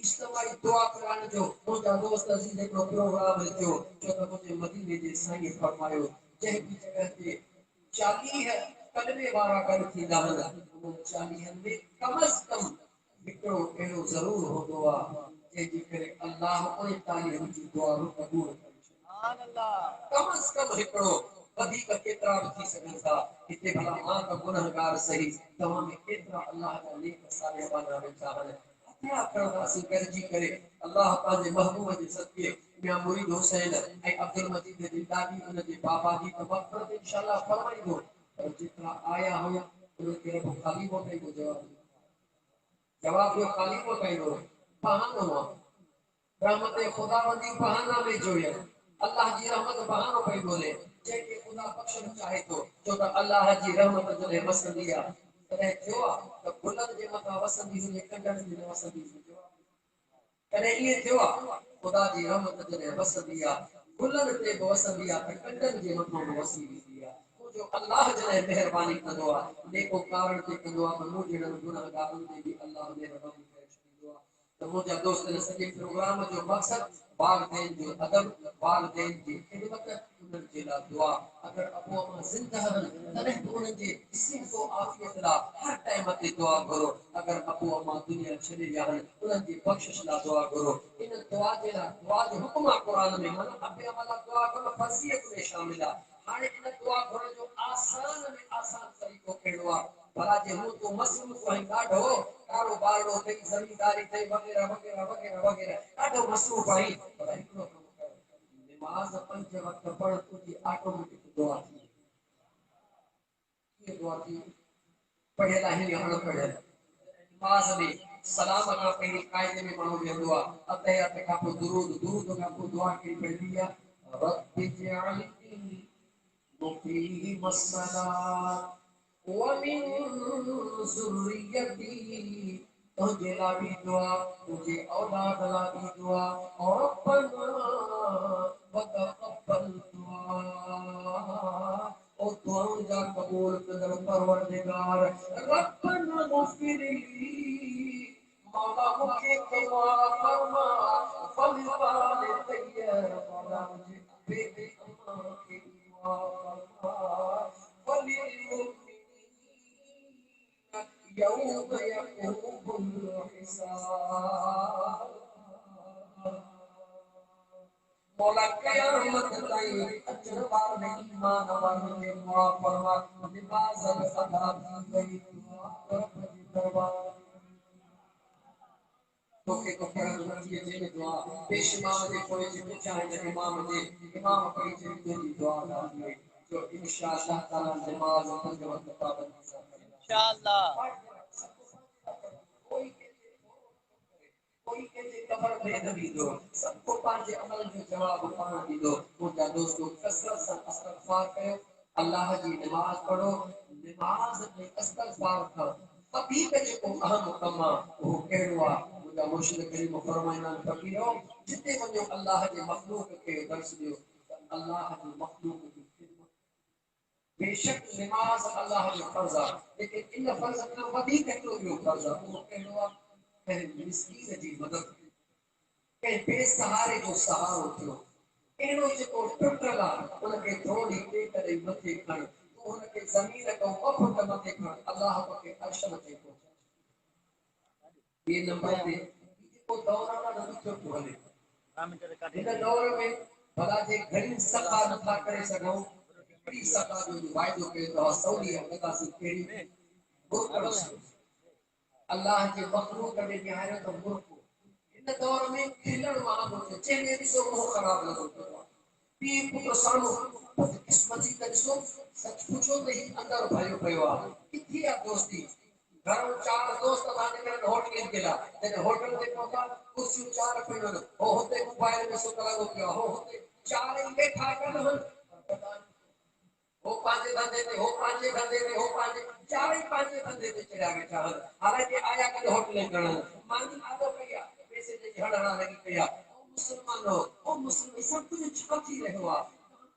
इज्तिमाई दुआ कराइण जो मुंहिंजा दोस्त अज़ीज़ हिकिड़ो प्रोग्राम थियो छो त मुंहिंजे मदीने जे साईं फरमायो जंहिं जॻह ते 40 कलमे वारा गॾु थींदा आहिनि उन 40 में कम अज़ कम हिकिड़ो अहिड़ो ज़रूर हूंदो आहे जंहिंजे करे अल्लाह 39 जी दुआ क़बूल करे सुभान अल्लाह कम अज कम हिकिड़ो वधीक केतिरा बि थी सघनि था हिते भला मां त गुनहगार सही तव्हां में केतिरा अल्लाह जा नेक सालिहाना वेठा आहिनि हथिया करदासीं गॾिजी करे अल्लाह पंहिंजे महबूब जे सदके मियां मुरीद हुसैन ऐं अब्दुल मजीद जी दादी उन जे बाबा जी त मग़फ़िरत इंशाअल्लाह फरमाईंदो पर जेतिरा आया हुया उनखे रब ख़ाली मोटाईंदो जवाब जो ख़ाली मोटाईंदो बहानो आहे रहमत खुदावंदी बहाना में जोड़िया अल्लाह जी रहमत बहानो पई बोले जेके खुदा बख्शण चाहे तो जो त अल्लाह जी रहमत जॾहिं वसंदी आहे तॾहिं थियो आहे त गुलनि जे मथां वसंदी हुजे कंडनि में न वसंदी हुजे कॾहिं ईअं थियो आहे खुदा जी रहमत जॾहिं वसंदी आहे गुलनि ते बि वसंदी आहे त कंडनि जे मथां बि वसी वेंदी आहे मुंहिंजो अल्लाह जॾहिं महिरबानी कंदो आहे नेको कारण ते कंदो आहे त मूं जहिड़नि गुनहगारनि ते बि अल्लाह महिरबानी करे छॾींदो आहे तो मुझे दोस्त ने सॼे प्रोग्राम जो मक़सद वालिदैन जो अदब वालिदैन जी खिदमत उन्हनि जे लाइ दुआ अगर अबो अम्मा ज़िंदा आहिनि तॾहिं बि उन्हनि जे जिस्म को आफ़ियत लाइ हर टाइम ते दुआ करो अगर अबो अम्मा दुनिया छॾे विया आहिनि उन्हनि जी बख़्शिश लाइ दुआ करो इन दुआ जे लाइ दुआ जो हुक्म आहे क़ुरान में माना अबे अम्मा लाइ दुआ करणु फज़ीलत में शामिल आहे हाणे इन दुआ करण जो आसान में आसान तरीक़ो कहिड़ो आहे भला जे हूं तो मसरूफ़ ऐं ॾाढो कारोबार अथई ज़मींदारी अथई वग़ैरह वग़ैरह वग़ैरह वग़ैरह ॾाढो मसरूफ़ आहीं पर हिकिड़ो कमु कर नमाज़ 5 वक़्त पढ़ तुंहिंजी ऑटोमेटिक दुआ थी कीअं दुआ थी पढ़ियल आहे या अणपढ़ियल नमाज़ में सलाम खां पहिरीं क़ाइदे में माण्हू वेंदो आहे अतहियात खां पोइ दुरूद खां पोइ दुआ कहिड़ी पढ़बी आहे रब्बि जअलनी मुक़ीम अस्सलात ومن ذريتي तुझे ला भी दुआ तुझे औलाद ला भी दुआ और रब्बना वतक़ब्बल दुआ ओ दुआओं जा कबूल कर परवरदिगार रब्बना गफिरली मौला मुझे दुआ फरमा फलिवालिदैया मौला मुझे बेबी अम्मा की दुआ फरमा يوم يقوم الحساب मौला क़यामत ताईं अचण वारनि ईमान वारनि खे दुआ फरमा लिबास अदा थी वई दुआ रब जे दरबार तोखे तो पढ़ण नथी अचे न दुआ पेश इमाम जे पोइ जे पुछां हिन इमाम पढ़ी चई तुंहिंजी दुआ अदा थी वई जो इंशाअल्लाह ताला नमाज 5 वक्त पाबंदी से करेगा। इंशाअल्लाह। कोई कोई कहते कबर में नबी दो सबको पांच अमल जो जवाब पाण दी दो मुंहिंजा दोस्तों कसरत सां इस्तग़फ़ार कयो अल्लाह जी नमाज पढ़ो नमाज में इस्तग़फ़ार करो वधीक जेको अहम कम आहे उहो कहिड़ो आहे मुंहिंजा मुर्शिद करीम फरमाईंदा आहिनि फ़क़ीरो जिते वञो अल्लाह जे मख़लूक़ खे दर्स ॾियो त अल्लाह जे मख़लूक़ जी ख़िदमत बेशक नमाज अल्लाह जो फर्ज आहे लेकिन इन फर्ज खां वधीक हिकिड़ो ॿियो फर्ज आहे उहो कहिड़ो आहे कंहिं मिस्कीन जी मदद कंहिं बेसहारे जो सहारो थियो अहिड़ो जेको टुटल आहे उनखे थोरी पेट ॾेई मथे खण तूं हुनखे ज़मीन खां ॿ फुट मथे खण अल्लाह तोखे अर्श मथे पहुचाए ॿिए नंबर ते जेको दौर आहे न ॾुखियो थो हले हिन दौर में भला जे घणी सफ़ा नथा करे सघूं हिकिड़ी सफ़ा जो वाइदो कयो अथव सऊदी अरब कहिड़ी बुर्क अल्लाह के मखलूक ने निहारे तो मुल्क इन दौर में खिलण वांगुरु थियो चेने ॾिसो मोह ख़राब लॻो पियो आहे पीउ पुट साम्हूं बदकिस्मती त ॾिसो सच पुछो त ही अंदरि भरियो पियो आहे किथे आहे दोस्ती घर में चार दोस्त बांधे करे होटल में गेला जॾहिं होटल ते पहुता कुर्सियूं चार पियूं आहिनि हो हुते मोबाइल में सुत लॻो पियो आहे हो हुते चार ई वेठा कनि हो पांचे धंधे ते हो पांचे धंधे ते हो पांचे चार ही पांचे धंधे ते चढ़िया वेठा आहिनि हालांकि आया कॾहिं होटल करण मानी आदो कई आहे पैसे जे हड़हड़ा लॻी पई आहे ओ मुस्लमानो ओ मुस्लिम सब कुछ छा थी रहियो आहे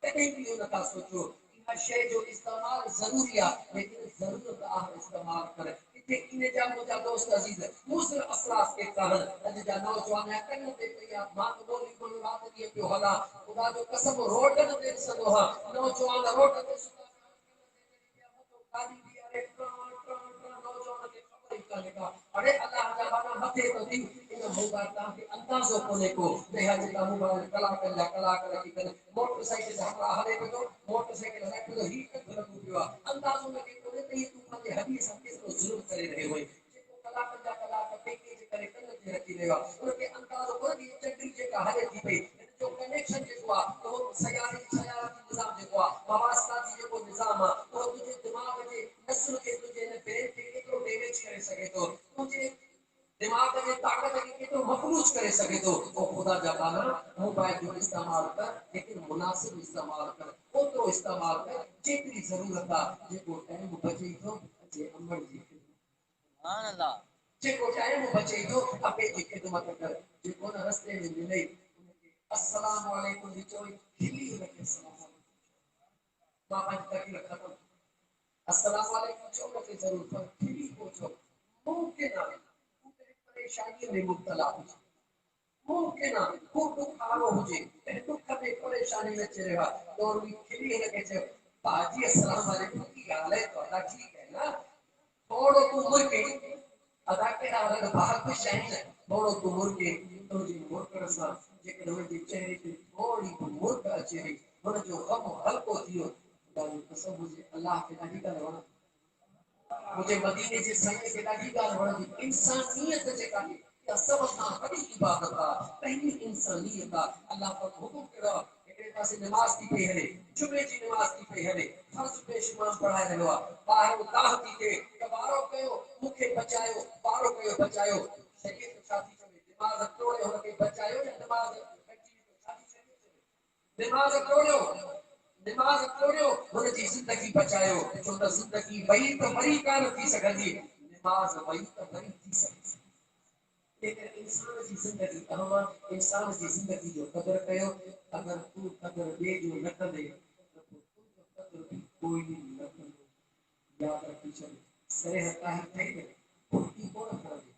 कॾहिं बि इहो नथा सोचो इन शइ जो इस्तेमाल ज़रूरी आहे लेकिन ज़रूरत आहे इस्तेमाल करे किथे इन जा मुंहिंजा दोस्त अज़ीज़ मुस्लिम अखलाक के कारण अॼु जा नौजवान कन ते पई आहे मां त ॿोली ॿोली राति ॾींहं पियो हलां ख़ुदा जो कसम रोड ते ॾिसंदो आहे नौजवान रोड ते अरे अल्लाह जा बाना मथे तो थी इन मोबाइल ता के अंदाज़ो कोने को बेहद का मोबाइल कलाक लगी करे मोटरसाइकिल से हमरा हले तो मोटरसाइकिल हले तो ही तक लॻो पियो आहे अंदाज़ो लगे कोने त तू पंहिंजे हदीस केतिरो ज़ुल्म करे रहियो हुई जेको कलाक पेके जे करे कन ते रखी रहियो आहे उनखे अंदाज़ो कोने चटनी जेका हले थी पई जो कनेक्शन जेको आहे तो सयारी निज़ाम जेको आहे मवासलाती जेको निज़ाम आहे उहो तुंहिंजे दिमाग़ जे नस्ल खे तुंहिंजे हिन ब्रेन खे केतिरो डैमेज करे सघे थो तुंहिंजे दिमाग़ जे ताक़त खे केतिरो मफ़लूज करे सघे थो पोइ ख़ुदा जा बाना मोबाइल जो इस्तेमालु कर लेकिन मुनासिब इस्तेमालु कर ओतिरो इस्तेमालु कर जेतिरी ज़रूरत आहे जेको टाइम बचे थो अचे अमल जी सुभान अल्लाह। जेको टाइम बचे थो अपे जी ख़िदमत कर जेको न रस्ते में मिले अस्सलाम वालेकुम जी चोई खिली हुनखे सलाम मां पंहिंजी तकलीफ़ ख़तमु अस्सलाम वालेकुम चो मूंखे ज़रूर पर खिली पहुचो मुमकिन आहे तूं तेरी परेशानी में मुब्तला हुजे मुमकिन आहे तूं दुखारो हुजे ऐं दुख में परेशानी में अची रहियो आहे तो बि खिली हुनखे चयो बाजी अस्सलाम वालेकुम की हाल है ਤੁਹਾਡਾ ठीक है ना थोड़ो तू मुर्गे अदा केड़ा अलग बाहर कुछ चाहिए थोड़ो तू मुर्गे तो जी मुर्गण सां जेकॾहिं हुनजे चेहरे ते थोड़ी मुर्ग अचे रही हुनजो गम हल्को थियो ख़ुदा जो कसम हुजे अल्लाह खे ॾाढी ॻाल्हि वणंदी मुझे मदीने जे साईं खे ॾाढी ॻाल्हि वणंदी इंसानियत जेका इहा सभ खां वॾी इबादत आहे पहिरीं इंसानियत आहे अल्लाह पाक हुकुम कयो आहे हिकिड़े पासे नमाज़ थी पई हले जुमे जी नमाज़ थी पई हले फर्ज़ बेशुमार पढ़ाए रहियो आहे ॿाहिरि उताह थी थिए त वारो कयो मूंखे बचायो वारो कयो बचायो शरीयत छा थी चवे नमाज़ तोड़े हुनखे बचायो या नमाज़ कंटिन्यू छा थी चवे नमाज़ तोड़ियो दिमाग तोड़ियो हुनजी ज़िंदगी बचायो छो त ज़िंदगी वई त वरी कान थी सघंदी नमाज़ वई त वरी थी सघे लेकिन इंसान जी ज़िंदगी अहम इंसान जी ज़िंदगी जो क़दर कयो अगर तू क़दर ॿिए जो न कंदे त पोइ तुंहिंजो क़दर बि कोई न कंदो यादि रखी छॾ सिरह काई ठही करे फुटी कोन खणंदी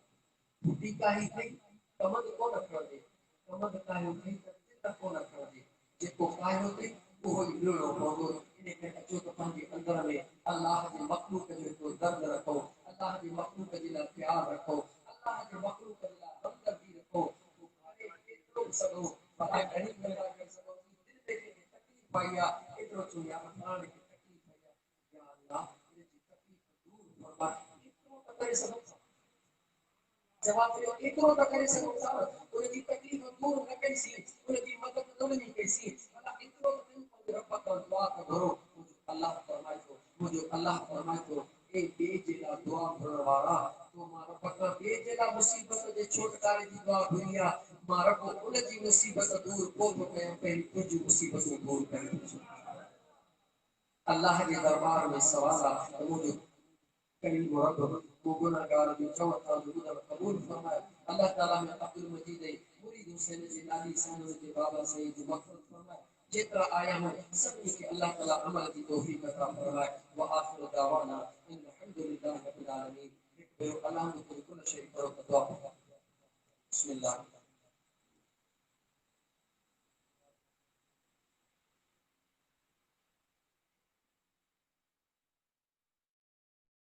फुटी काई ठही कमंद कोन खणंदी कमंद कायो ठही त चित कोन खणंदी जेको कायो अथई उहो ई ॾियणो पवंदो इन करे अचो त पंहिंजे अंदर में अल्लाह जे मखलूक जो हिकिड़ो दर्द रखो अल्लाह जे मखलूक जे लाइ प्यार रखो अल्लाह जे मखलूक जे लाइ हमदर्दी रखो करे केतिरो बि सघो भला घणी पैदा करे सघो दिलि में जेके तकलीफ़ आई आहे एतिरो चो या अल्लाह खे तकलीफ़ आई आहे या अल्लाह इन जी तकलीफ़ दूर फरमा केतिरो त करे सघो था जवाब दियो एतिरो त करे सघो था उनजी तकलीफ़ दूर न कईसीं उनजी मदद न वञी कईसीं भला एतिरो त कयूं पंहिंजे रब खां दुआ त घुरो अल्लाह फरमाए तो ए बेजेला दुआ भरवाड़ा तो मारा पक्का बेजेला मुसीबत जे छोटकारे दी दुआ भरिया मारा को उन जी मुसीबत दूर को कयो पहली तुझी मुसीबत दूर करे अल्लाह के दरबार में सवाल है मुझे करीम रब को गुनाहगार भी चवता दुआ कबूल फरमाए अल्लाह ताला में अब्दुल मजीद है मुरीद हुसैन जी नाली सानो के बाबा सईद मगफरत फरमाए जितना आया हो सब के अल्लाह ताला अमल की तौफीक अता फरमाए व आखिर दावाना अल्हम्दुलिल्लाहि रब्बिल आलमीन अल्लाह को कुल शै करो दुआ बिस्मिल्लाह